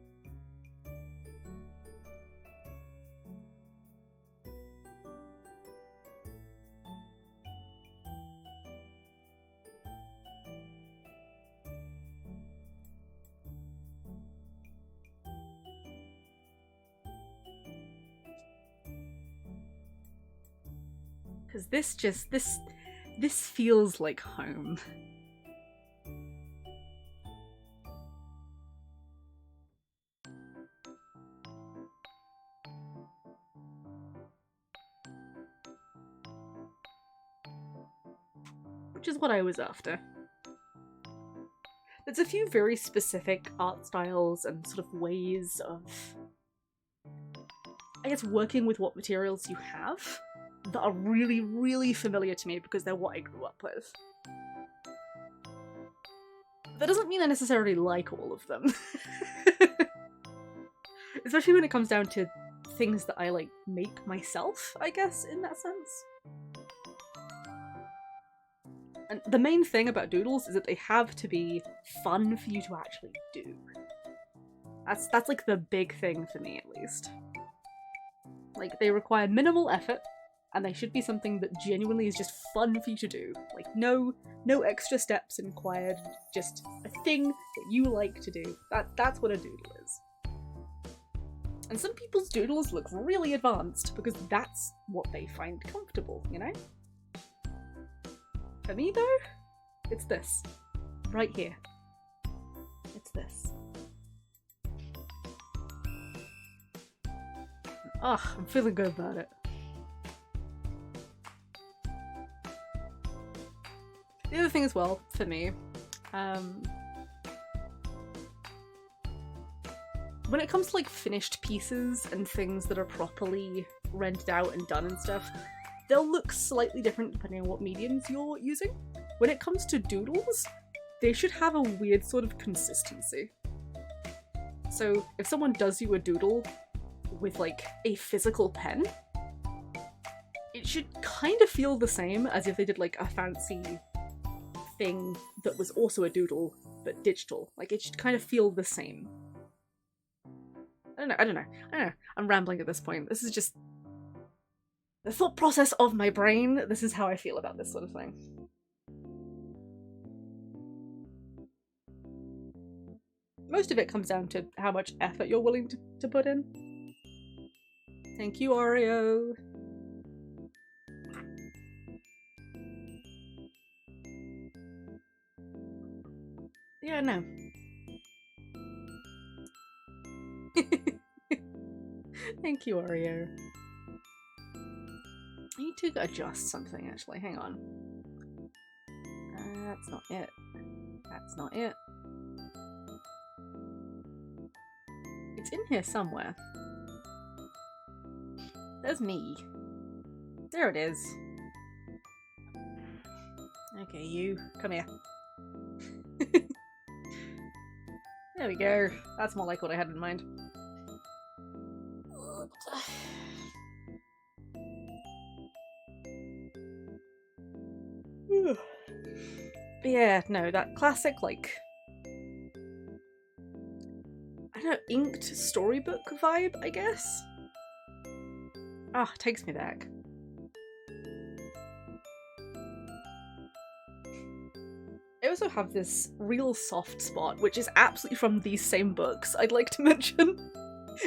Because this feels like home. Which is what I was after. There's a few very specific art styles and sort of ways of, I guess, working with what materials you have that are really, really familiar to me because they're what I grew up with. That doesn't mean I necessarily like all of them. Especially when it comes down to things that I like make myself, I guess, in that sense. And the main thing about doodles is that they have to be fun for you to actually do. That's like the big thing for me, at least. Like, they require minimal effort, and they should be something that genuinely is just fun for you to do. Like, no extra steps required, just a thing that you like to do. That's what a doodle is. And some people's doodles look really advanced because that's what they find comfortable, you know? For me, though, it's this. Right here. It's this. Ugh, I'm feeling good about it. The other thing as well, for me, when it comes to like finished pieces and things that are properly rendered out and done and stuff, they'll look slightly different depending on what mediums you're using. When it comes to doodles, they should have a weird sort of consistency. So if someone does you a doodle with like a physical pen, it should kind of feel the same as if they did like a fancy thing that was also a doodle but digital. Like, it should kind of feel the same. I don't know. I'm rambling at this point. This is just the thought process of my brain. This is how I feel about this sort of thing. Most of it comes down to how much effort you're willing to put in. Thank you, Oreo. Yeah, no. Thank you, Oreo. I need to adjust something, actually. Hang on. That's not it. That's not it. It's in here somewhere. There's me. There it is. Okay, you. Come here. There we go. That's more like what I had in mind. But yeah, no, that classic, like, I don't know, inked storybook vibe, I guess? Ah, takes me back. I also have this real soft spot, which is absolutely from these same books, I'd like to mention.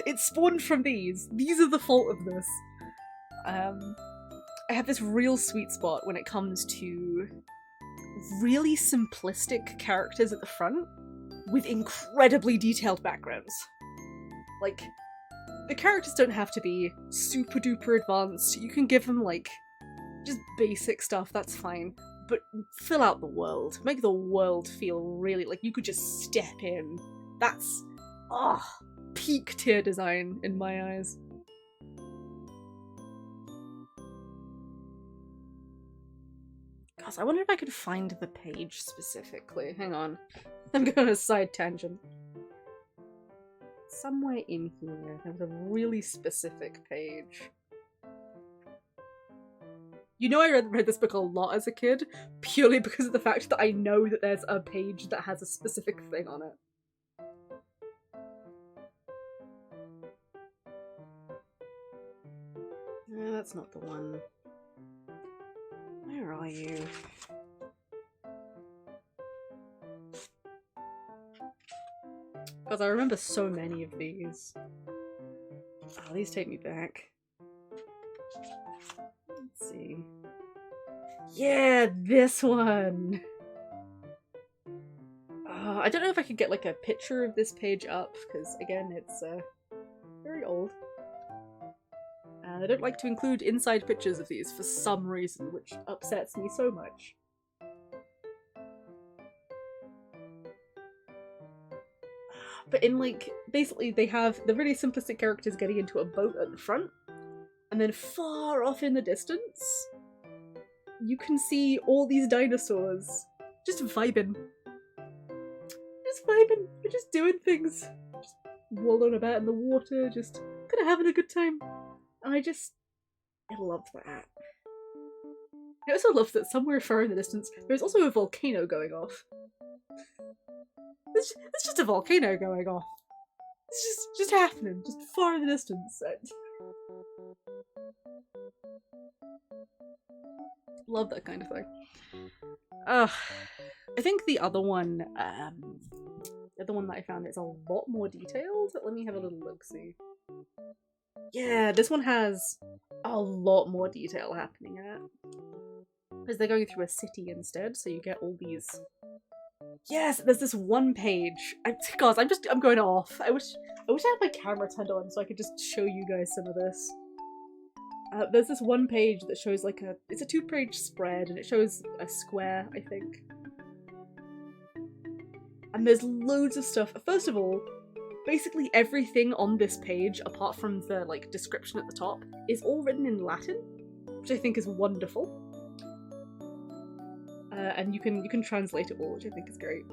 It spawned from these. These are the fault of this. I have this real sweet spot when it comes to really simplistic characters at the front with incredibly detailed backgrounds. Like, the characters don't have to be super duper advanced. You can give them, like, just basic stuff, that's fine. But fill out the world. Make the world feel really like you could just step in. That's, peak tier design in my eyes. Gosh, I wonder if I could find the page specifically. Hang on. I'm going on a side tangent. Somewhere in here, there's a really specific page. You know, I read this book a lot as a kid, purely because of the fact that I know that there's a page that has a specific thing on it. No, that's not the one. Where are you? Because I remember so many of these. Oh, these take me back. Let's see. Yeah, this one! I don't know if I could get like a picture of this page up, because again, it's very old. And I don't like to include inside pictures of these for some reason, which upsets me so much. But in like, basically they have the really simplistic characters getting into a boat at the front, And then far off in the distance, you can see all these dinosaurs just vibing. Just vibing. They're just doing things. Just wallowing about in the water, just kind of having a good time. And I love that. I also love that somewhere far in the distance, there's also a volcano going off. It's just a volcano going off. It's just happening, just far in the distance. Love that kind of thing. I think the other one that I found is a lot more detailed. Let me have a little look-see. Yeah, this one has a lot more detail happening in it. Because they're going through a city instead, so you get all these... Yes, there's this one page. God, I'm going off. I wish I had my camera turned on so I could just show you guys some of this. There's this one page that shows like it's a 2-page spread and it shows a square, I think. And there's loads of stuff. First of all, basically everything on this page, apart from the like description at the top, is all written in Latin, which I think is wonderful. And you can translate it all, which I think is great.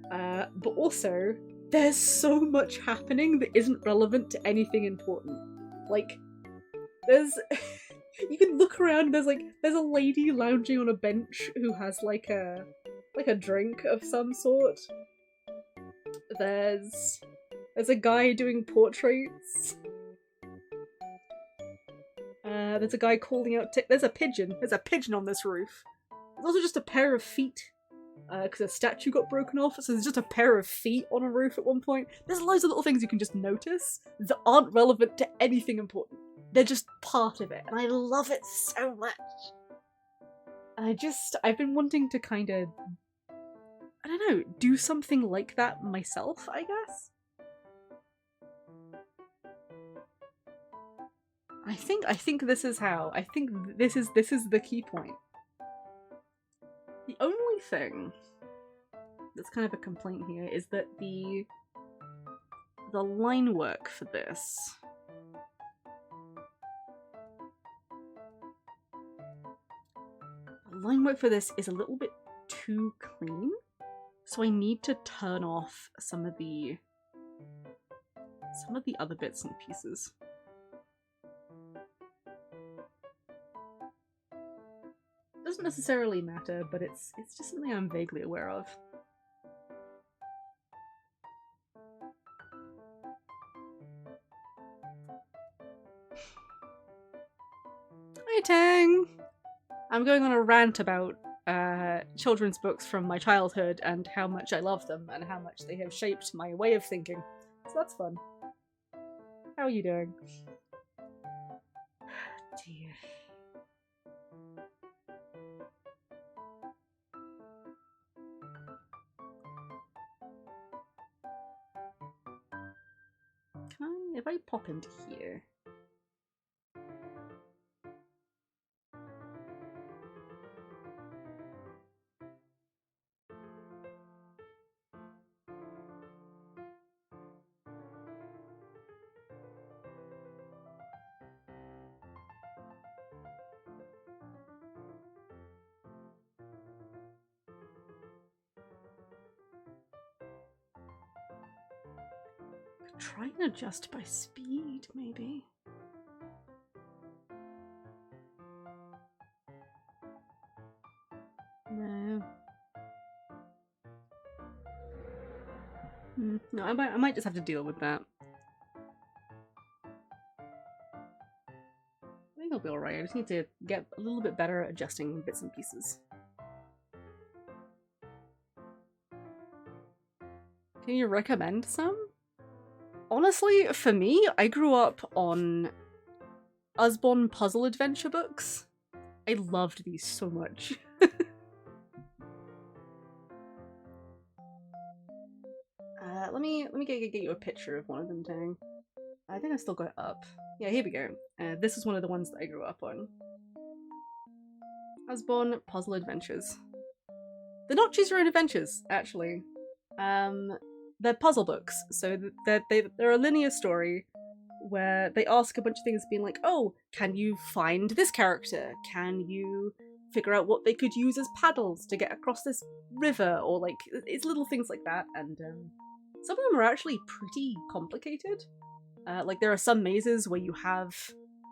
But also, there's so much happening that isn't relevant to anything important. Like, there's... you can look around, there's a lady lounging on a bench who has like a drink of some sort. There's a guy doing portraits. There's a guy calling out there's a pigeon on this roof. There's also just a pair of feet, because a statue got broken off, so there's just a pair of feet on a roof at one point. There's loads of little things you can just notice that aren't relevant to anything important. They're just part of it, and I love it so much. And I've been wanting to kind of, I don't know, do something like that myself, I guess? I think this is how. I think this is the key point. The only thing that's kind of a complaint here is that the line work for this is a little bit too clean, so I need to turn off some of the other bits and pieces. Doesn't necessarily matter, but it's just something I'm vaguely aware of. Hi Tang! I'm going on a rant about children's books from my childhood and how much I love them and how much they have shaped my way of thinking. So that's fun. How are you doing? Dear. If I pop into here... Try and adjust by speed, maybe? No. No, I might just have to deal with that. I think I'll be alright. I just need to get a little bit better at adjusting bits and pieces. Can you recommend some? Honestly, for me, I grew up on Usborne puzzle adventure books. I loved these so much. Let me get you a picture of one of them, Tang. I think I still got it up. Yeah, here we go. This is one of the ones that I grew up on. Usborne puzzle adventures. They're not choose your own adventures, actually. They're puzzle books, so they're a linear story where they ask a bunch of things being like, oh, can you find this character? Can you figure out what they could use as paddles to get across this river? Or like, it's little things like that, and some of them are actually pretty complicated. Like there are some mazes where you have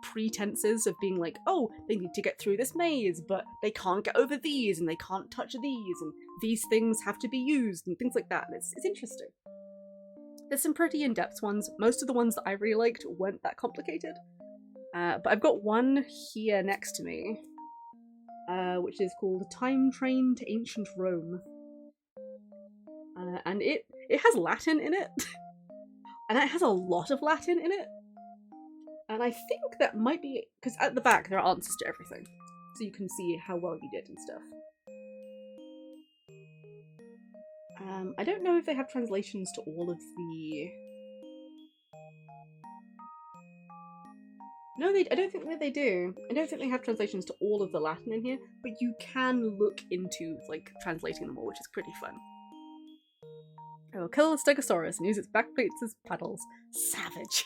pretenses of being like, oh, they need to get through this maze, but they can't get over these, and they can't touch these, and these things have to be used, and things like that. And it's interesting. There's some pretty in-depth ones. Most of the ones that I really liked weren't that complicated. But I've got one here next to me, which is called Time Train to Ancient Rome. And it has Latin in it. And it has a lot of Latin in it. And I think that might be... because at the back there are answers to everything. So you can see how well you did and stuff. I don't know if they have translations to all of the... No, I don't think that they do. I don't think they have translations to all of the Latin in here, but you can look into, like, translating them all, which is pretty fun. I will kill a Stegosaurus and use its back plates as paddles. Savage.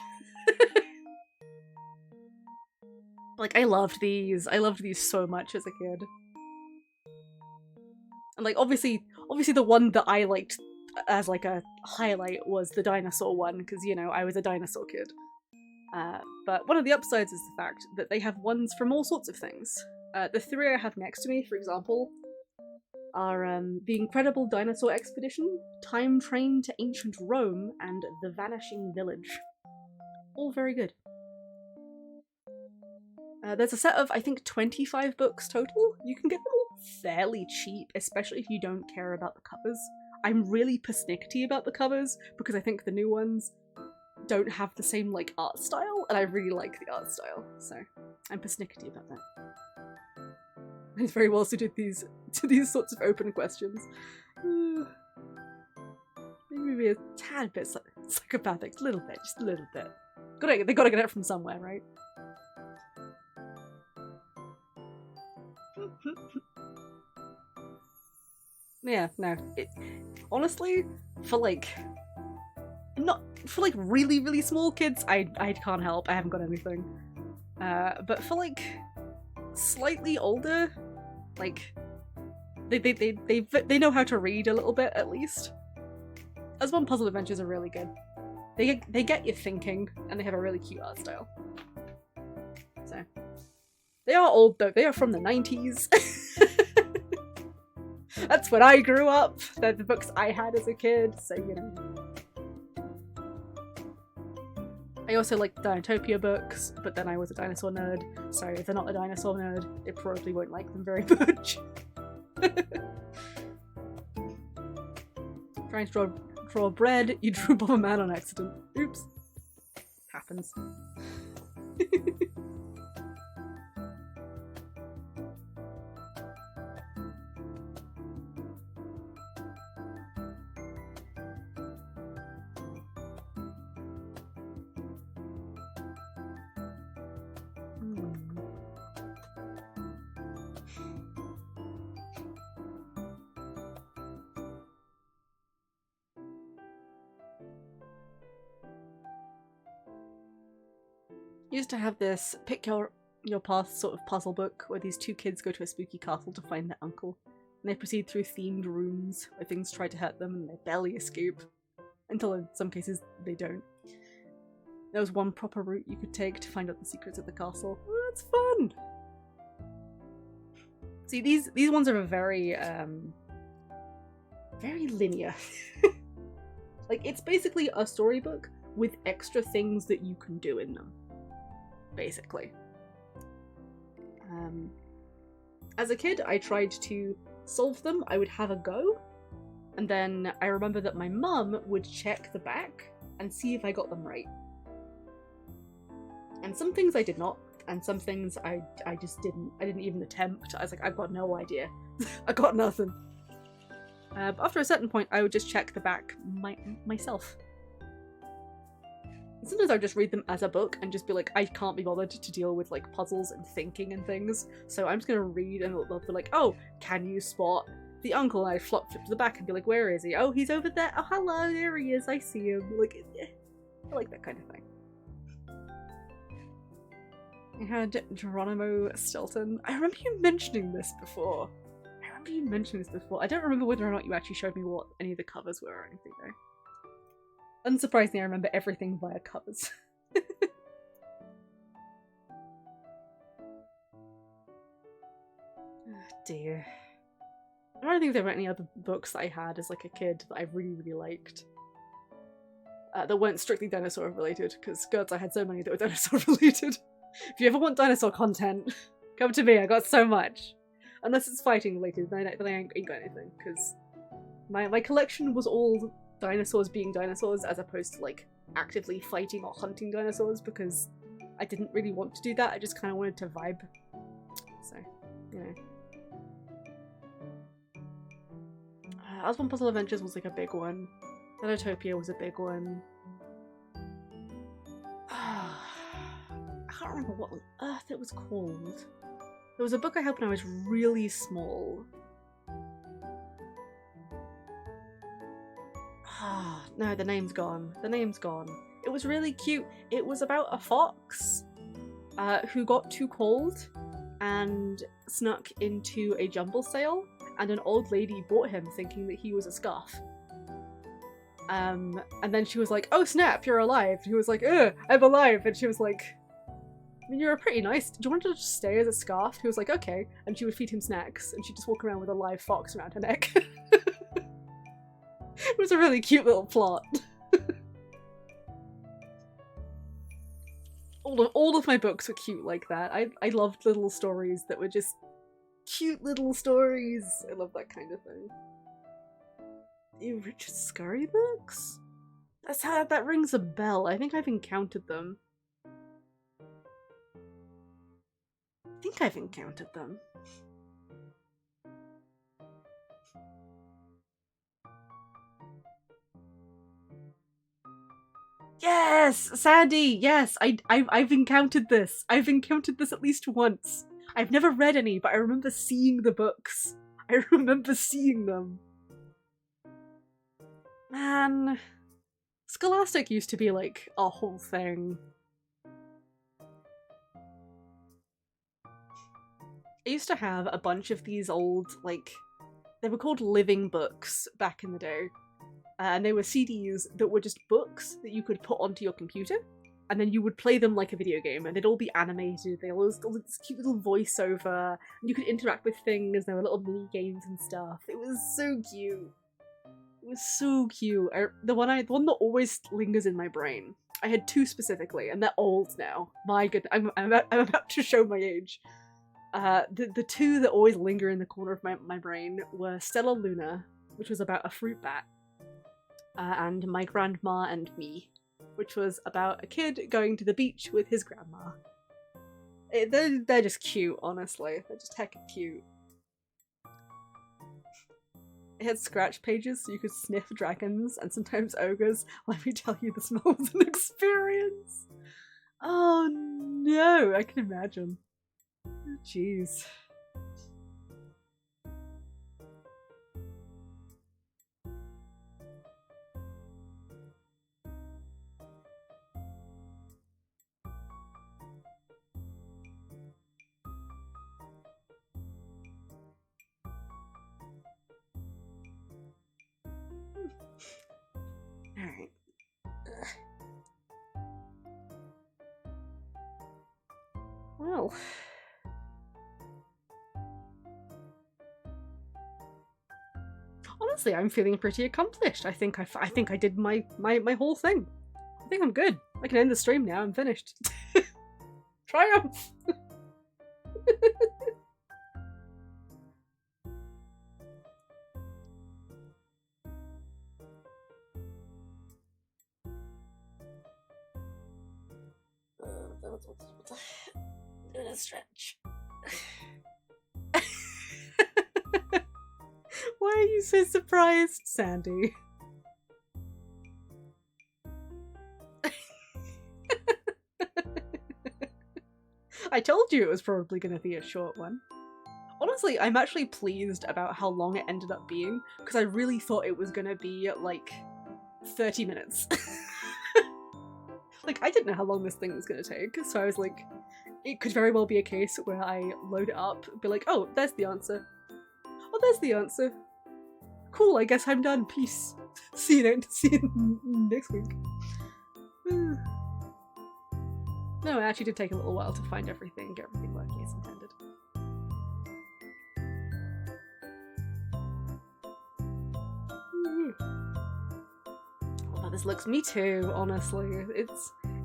Like, I loved these. I loved these so much as a kid. And, like, obviously the one that I liked as, like, a highlight was the dinosaur one, because, you know, I was a dinosaur kid. But one of the upsides is the fact that they have ones from all sorts of things. The three I have next to me, for example, are The Incredible Dinosaur Expedition, Time Train to Ancient Rome, and The Vanishing Village. All very good. There's a set of, I think, 25 books total. You can get them all fairly cheap, especially if you don't care about the covers. I'm really persnickety about the covers, because I think the new ones don't have the same, like, art style, and I really like the art style, so I'm persnickety about that. It's very well suited to these sorts of open questions. Maybe a tad bit psychopathic, just a little bit. They gotta get it from somewhere, right? Yeah, no. Honestly, for like really, really small kids, I can't help. I haven't got anything. But for like slightly older, like they know how to read a little bit at least. As one Puzzle Adventures are really good. They get you thinking, and they have a really cute art style. So they are old though. They are from the 90s. That's when I grew up. They're the books I had as a kid, so you know. I also like Dinotopia books, but then I was a dinosaur nerd, so if they're not a dinosaur nerd, they probably won't like them very much. Trying to draw bread, you drew Bomberman on accident. Oops. Happens. Used to have this pick your path sort of puzzle book where these two kids go to a spooky castle to find their uncle, and they proceed through themed rooms where things try to hurt them and they barely escape, until in some cases they don't. There was one proper route you could take to find out the secrets of the castle. Oh, that's fun! See, these ones are very linear. Like, it's basically a storybook with extra things that you can do in them. Basically. As a kid, I tried to solve them. I would have a go, and then I remember that my mum would check the back and see if I got them right. And some things I did not, and some things I just didn't. I didn't even attempt. I was like, I've got no idea. I got nothing. But after a certain point, I would just check the back myself. Sometimes I would just read them as a book and just be like, I can't be bothered to deal with like puzzles and thinking and things, so I'm just gonna read, and they'll be like, oh, can you spot the uncle? And I flip to the back and be like, where is he? Oh, he's over there. Oh, hello, there he is. I see him. Like, I like that kind of thing. I had Geronimo Stilton. I remember you mentioning this before. I don't remember whether or not you actually showed me what any of the covers were or anything though. Unsurprisingly, I remember everything via covers. Oh dear. I don't think there were any other books that I had as like a kid that I really, really liked. That weren't strictly dinosaur related, because gods, I had so many that were dinosaur related. If you ever want dinosaur content, come to me, I got so much. Unless it's fighting related, then I ain't got anything, because my collection was all dinosaurs being dinosaurs as opposed to like actively fighting or hunting dinosaurs, because I didn't really want to do that, I just kind of wanted to vibe. So, you know. Aswan Puzzle Adventures was like a big one. Dinotopia was a big one. I can't remember what on earth it was called. There was a book I had when I was really small. No, the name's gone. The name's gone. It was really cute. It was about a fox who got too cold and snuck into a jumble sale, and an old lady bought him thinking that he was a scarf. And then she was like, "Oh snap, you're alive." And he was like, "Ugh, I'm alive." And she was like, "I mean, you're pretty nice. Do you want to just stay as a scarf?" He was like, "Okay." And she would feed him snacks, and she'd just walk around with a live fox around her neck. It was a really cute little plot. all of my books were cute like that. I loved little stories that were just cute little stories. I love that kind of thing. You Richard Scurry books? That rings a bell. I think I've encountered them. Yes! Sandy! Yes! I've encountered this. I've encountered this at least once. I've never read any, but I remember seeing the books. I remember seeing them. Man. Scholastic used to be like a whole thing. I used to have a bunch of these old, like, they were called living books back in the day. And they were CDs that were just books that you could put onto your computer, and then you would play them like a video game, and they'd all be animated, they all had this cute little voiceover, and you could interact with things, there were little mini games and stuff. It was so cute. It was so cute. The one that always lingers in my brain. I had two specifically, and they're old now. My goodness, I'm about to show my age. The two that always linger in the corner of my brain were Stella Luna, which was about a fruit bat, and My Grandma and Me, which was about a kid going to the beach with his grandma. They're just cute, honestly. They're just heckin' cute. It had scratch pages so you could sniff dragons and sometimes ogres. Let me tell you, the smell was an experience. Oh no, I can imagine. Oh, jeez. Alright. Well. Honestly, I'm feeling pretty accomplished. I think I did my whole thing. I think I'm good. I can end the stream now. I'm finished. Triumph! Do a stretch. Why are you so surprised, Sandy? I told you it was probably going to be a short one. Honestly, I'm actually pleased about how long it ended up being, because I really thought it was going to be like 30 minutes. Like, I didn't know how long this thing was going to take, so I was like, it could very well be a case where I load it up, be like, oh, there's the answer. Oh, there's the answer. Cool, I guess I'm done. Peace. See you next week. No, it actually did take a little while to find everything, get everything working as intended. Oh, this looks me too, honestly.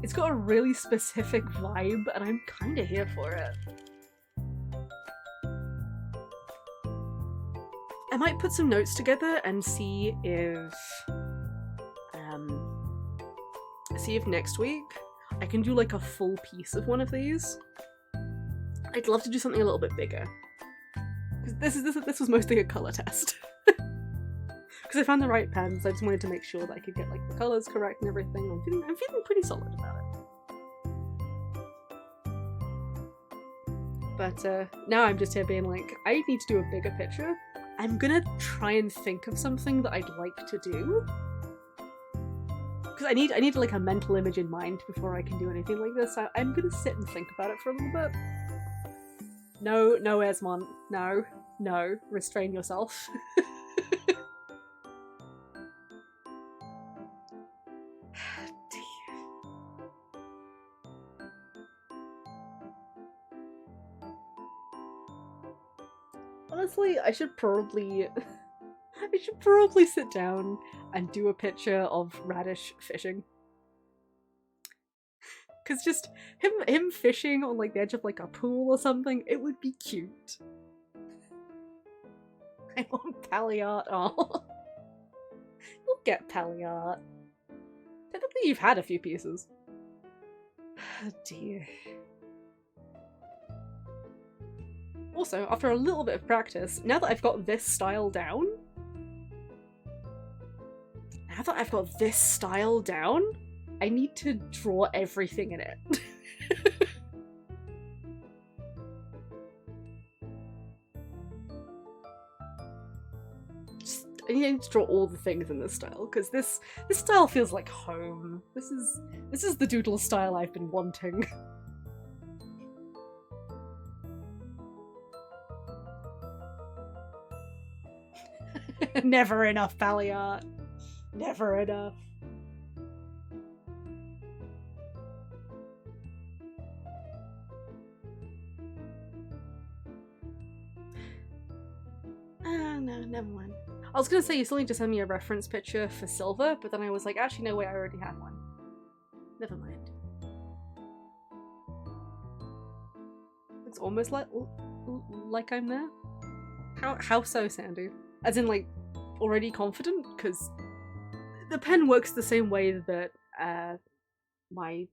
It's got a really specific vibe, and I'm kind of here for it. I might put some notes together and see if next week I can do like a full piece of one of these. I'd love to do something a little bit bigger. Because this was mostly a colour test. Because I found the right pens, I just wanted to make sure that I could get like the colours correct and everything. I'm feeling pretty solid about it. But now I'm just here being like, I need to do a bigger picture. I'm gonna try and think of something that I'd like to do. Because I need like a mental image in mind before I can do anything like this. I'm gonna sit and think about it for a little bit. No, Esmond. No. Restrain yourself. Honestly, I should probably sit down and do a picture of Radish fishing. Cause just him fishing on like the edge of like a pool or something, it would be cute. I want pally art. Oh, you'll get pally art. Technically, you've had a few pieces. Oh dear. Also, after a little bit of practice, now that I've got this style down, I need to draw everything in it. I need to draw all the things in this style, because this style feels like home. This is the doodle style I've been wanting. Never enough pally art. Never enough. No, never mind. I was gonna say you still need to send me a reference picture for silver, but then I was like, actually no, wait, I already had one. Never mind. It's almost like I'm there. How so, Sandy? As in, like, already confident? Because the pen works the same way that my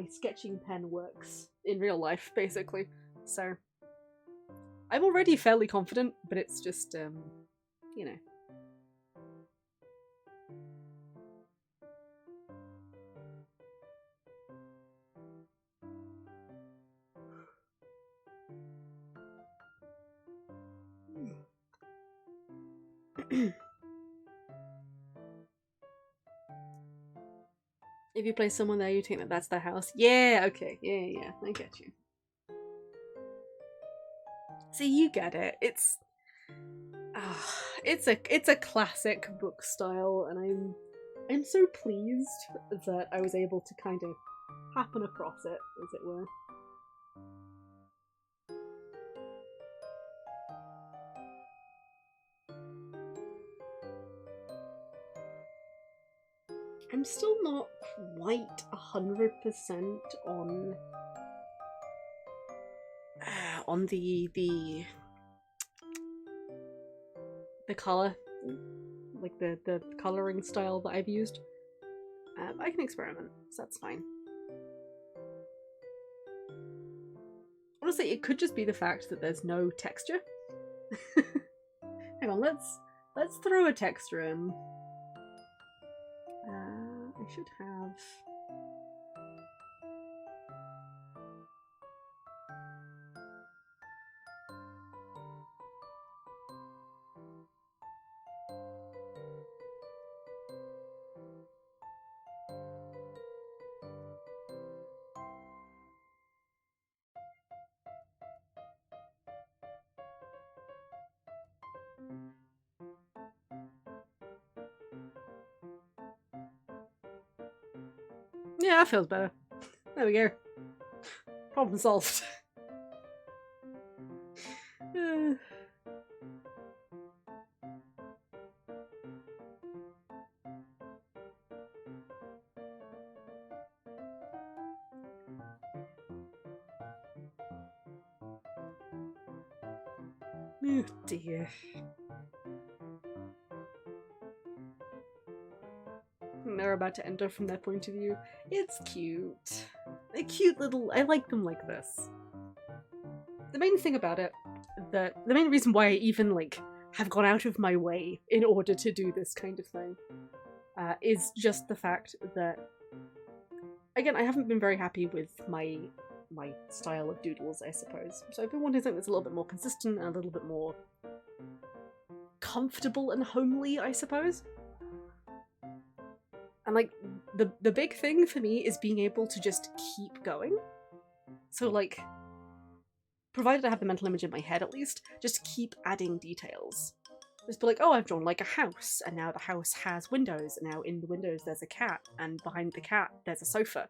sketching pen works in real life, basically. So I'm already fairly confident, but it's just, you know. If you play someone there, you think that that's their house. Yeah, okay. Yeah, I get you. See, you get it. It's a classic book style, and I'm so pleased that I was able to kind of happen across it, as it were. I'm still not quite 100% on the color, like the coloring style that I've used. I can experiment, so that's fine. Honestly, it could just be the fact that there's no texture. Hang on, let's throw a texture in. I should have... Yeah, that feels better. There we go. Problem solved. Oh dear. And they're about to enter from their point of view. It's cute. A cute little... I like them like this. The main thing about it, the main reason why I even, like, have gone out of my way in order to do this kind of thing, is just the fact that, again, I haven't been very happy with my style of doodles, I suppose. So I've been wanting something that's a little bit more consistent and a little bit more comfortable and homely, I suppose. And like, the big thing for me is being able to just keep going. So like, provided I have the mental image in my head at least, just keep adding details. Just be like, oh, I've drawn like a house, and now the house has windows, and now in the windows there's a cat, and behind the cat there's a sofa.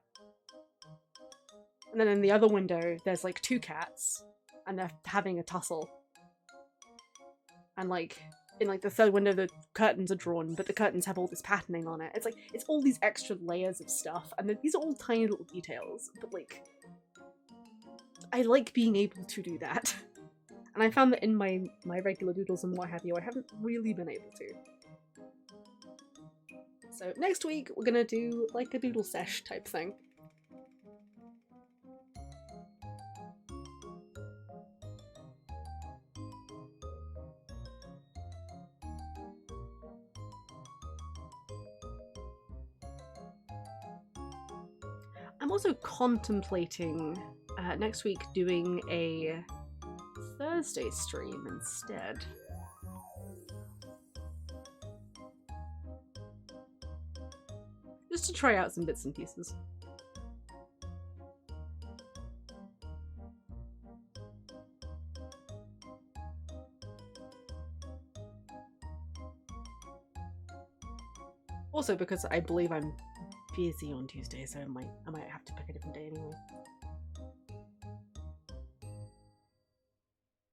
And then in the other window there's like two cats, and they're having a tussle. And like, in like the third window the curtains are drawn, but the curtains have all this patterning on it. It's like, it's all these extra layers of stuff, and these are all tiny little details, but like, I like being able to do that. And I found that in my regular doodles and what have you, I haven't really been able to. So next week we're gonna do like a doodle sesh type thing. I'm also contemplating next week doing a Thursday stream instead. Just to try out some bits and pieces. Also because I believe I'm busy on Tuesday, so I might have to pick a different day anyway.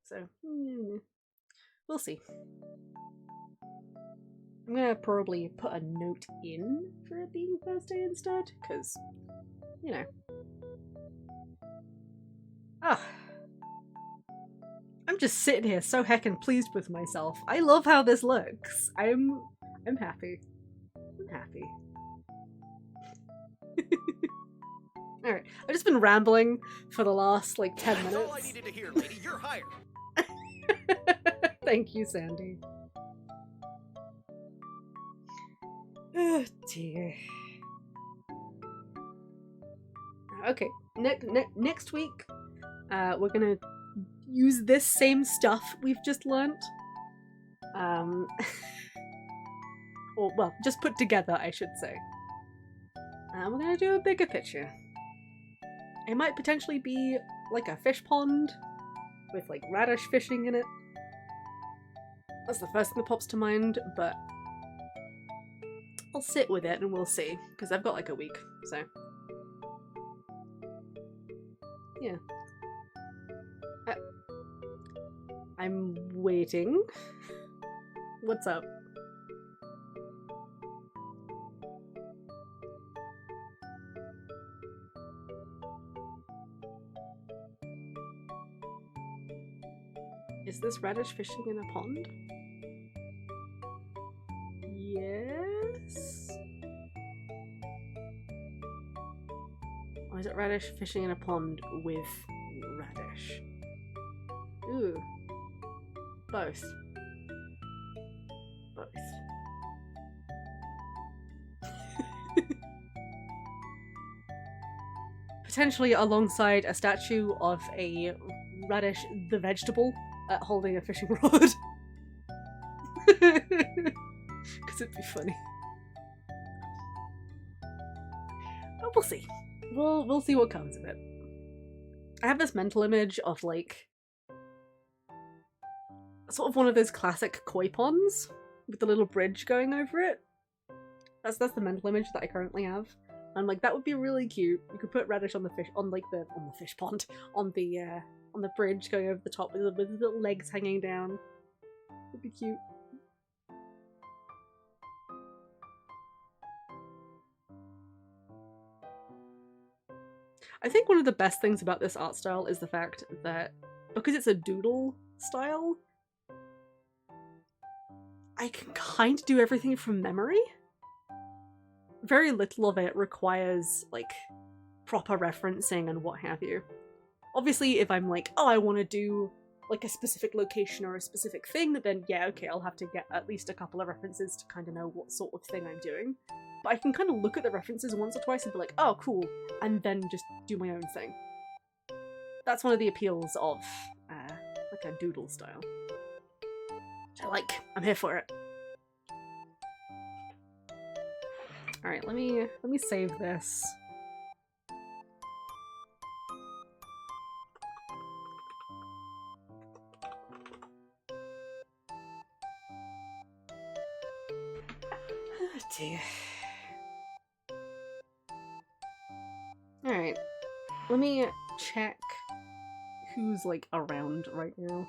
So, we'll see. I'm gonna probably put a note in for it being Thursday instead, because, you know. I'm just sitting here so heckin' pleased with myself. I love how this looks. I'm happy. I'm happy. Alright, I've just been rambling for the last, like, 10 minutes. That's all I needed to hear, lady. You're hired. Thank you, Sandy. Oh, dear. Okay, next week, we're gonna use this same stuff we've just learnt. Or, well, just put together, I should say. We're gonna do a bigger picture. It might potentially be like a fish pond with like radish fishing in it. That's the first thing that pops to mind, but I'll sit with it and we'll see, because I've got like a week, so yeah. I'm waiting. What's up? Is this radish fishing in a pond? Yes? Or is it radish fishing in a pond with radish? Ooh. Both. Both. Potentially alongside a statue of a radish the vegetable holding a fishing rod. Because it'd be funny. But we'll see. We'll see what comes of it. I have this mental image of like sort of one of those classic koi ponds with the little bridge going over it. That's the mental image that I currently have. I'm like, that would be really cute. You could put Radish on the fish, on like the fish pond, on the bridge going over the top with his little legs hanging down. It'd be cute. I think one of the best things about this art style is the fact that because it's a doodle style, I can kind of do everything from memory. Very little of it requires like proper referencing and what have you. Obviously, if I'm like, oh, I want to do like a specific location or a specific thing, then yeah, okay, I'll have to get at least a couple of references to kind of know what sort of thing I'm doing. But I can kind of look at the references once or twice and be like, oh, cool, and then just do my own thing. That's one of the appeals of like a doodle style. Which I like. I'm here for it. Alright, let me save this. Oh dear. Alright. Let me check who's like around right now.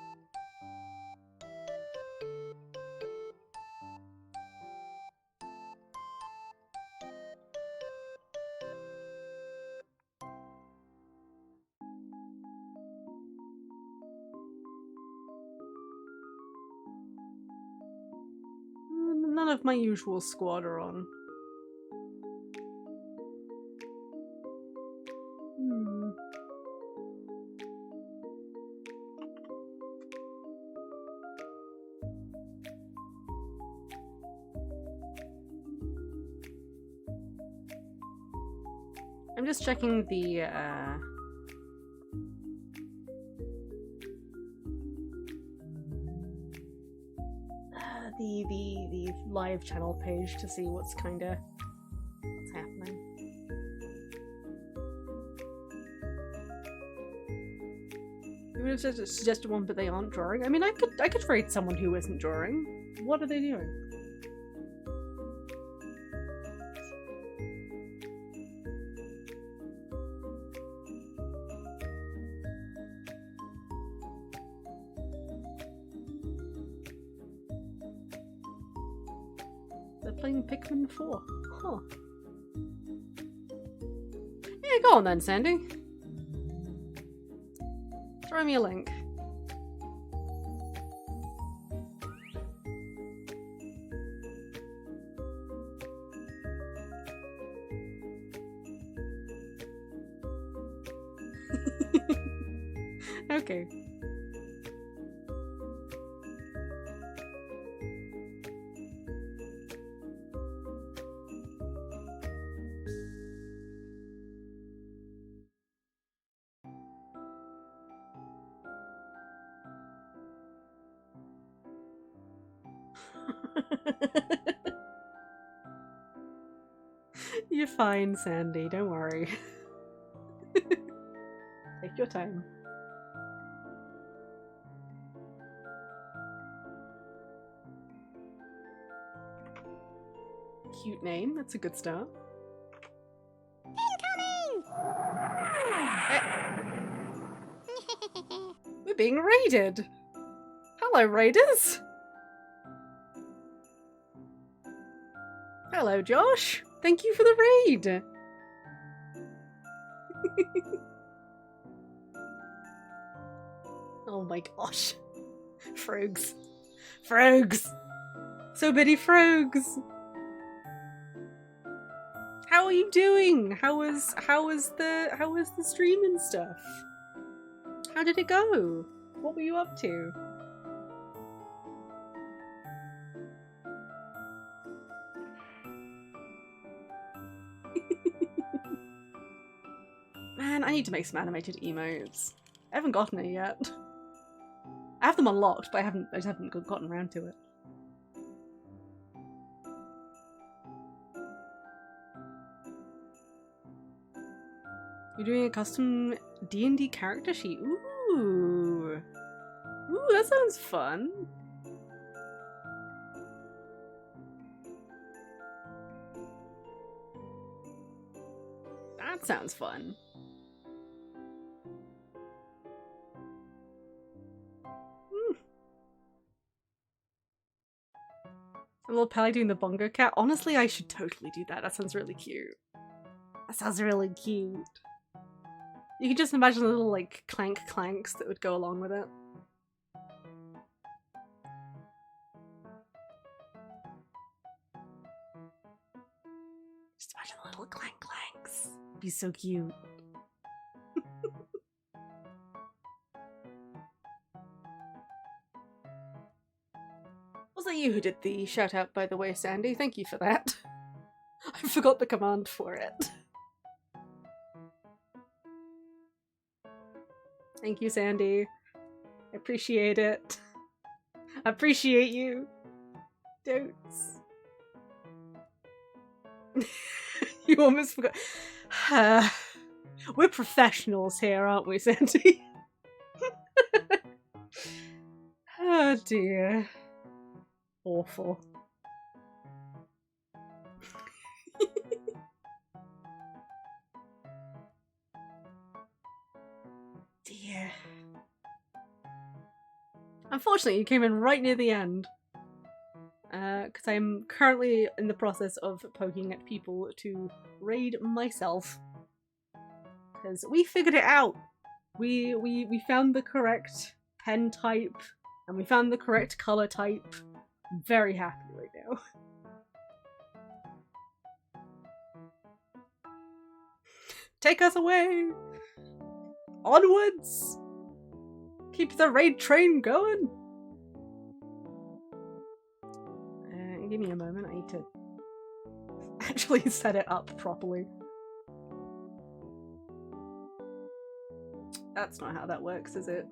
None of my usual squad are on. I'm just checking the live channel page to see what's happening. You would have suggested one, but they aren't drawing. I mean, I could rate someone who isn't drawing. What are they doing? Playing Pikmin 4. Huh. Yeah, go on then, Sandy. Throw me a link. Okay. You're fine, Sandy, don't worry. Take your time. Cute name, that's a good start. Incoming! We're being raided! Hello, raiders! Hello, Josh! Thank you for the raid! Oh my gosh. Frogs. Frogs! So many frogs! How are you doing? How was the stream and stuff? How did it go? What were you up to? Man, I need to make some animated emotes. I haven't gotten it yet. I have them unlocked, but I just haven't gotten around to it. You're doing a custom D&D character sheet. Ooh. Ooh, that sounds fun. That sounds fun. A little Pally doing the bongo cat. Honestly, I should totally do that. That sounds really cute. That sounds really cute. You can just imagine the little, like, clank clanks that would go along with it. Just imagine the little clank clanks. It'd be so cute. Was that you who did the shout out, by the way, Sandy? Thank you for that. I forgot the command for it. Thank you, Sandy. I appreciate it. I appreciate you. Dotes. You almost forgot. We're professionals here, aren't we, Sandy? Oh dear. Awful. Dear. Unfortunately, you came in right near the end. Because I'm currently in the process of poking at people to raid myself. Because we figured it out! We found the correct pen type, and we found the correct color type. I'm very happy right now. Take us away! Onwards! Keep the raid train going! Give me a moment, I need to actually set it up properly. That's not how that works, is it?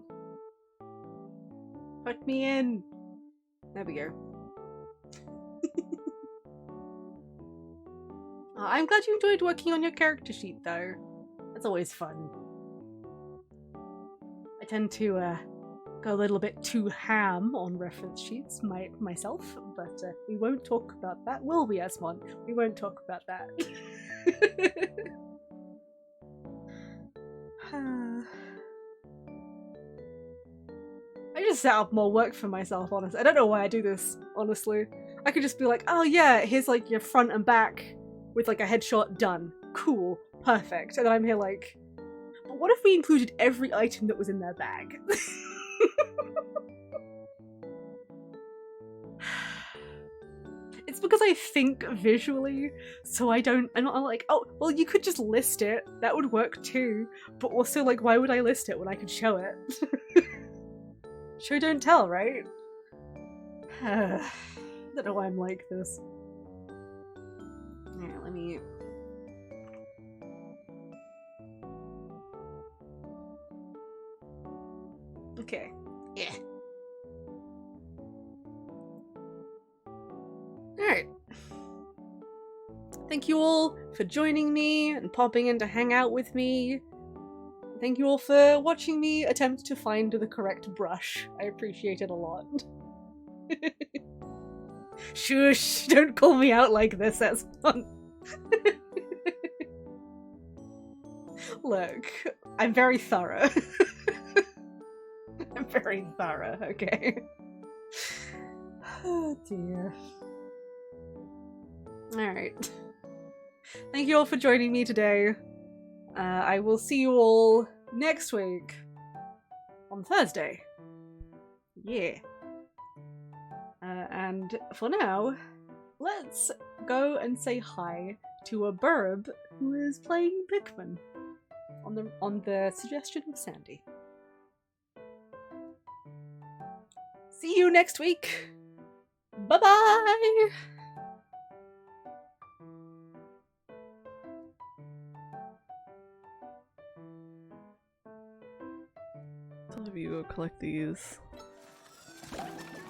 Put me in! There we go. I'm glad you enjoyed working on your character sheet, though. That's always fun. I tend to go a little bit too ham on reference sheets myself, but we won't talk about that, will we, Esmon? We won't talk about that. I just set up more work for myself, honestly. I don't know why I do this, honestly. I could just be like, oh yeah, here's like your front and back with like a headshot done. Cool. Perfect. And then I'm here like, but what if we included every item that was in their bag? It's because I think visually, so I'm not like, oh, well you could just list it, that would work too, but also like why would I list it when I could show it? Show don't tell, right? I don't know why I'm like this. Yeah, let me... Okay. Yeah. Alright. Thank you all for joining me and popping in to hang out with me. Thank you all for watching me attempt to find the correct brush. I appreciate it a lot. Shush! Don't call me out like this, that's fun. Look, I'm very thorough. I'm very thorough, okay? Oh dear. Alright. Thank you all for joining me today. I will see you all next week on Thursday. Yeah. And for now, let's go and say hi to a burb who is playing Pikmin on the suggestion of Sandy. See you next week. Bye-bye! Some of you go collect these.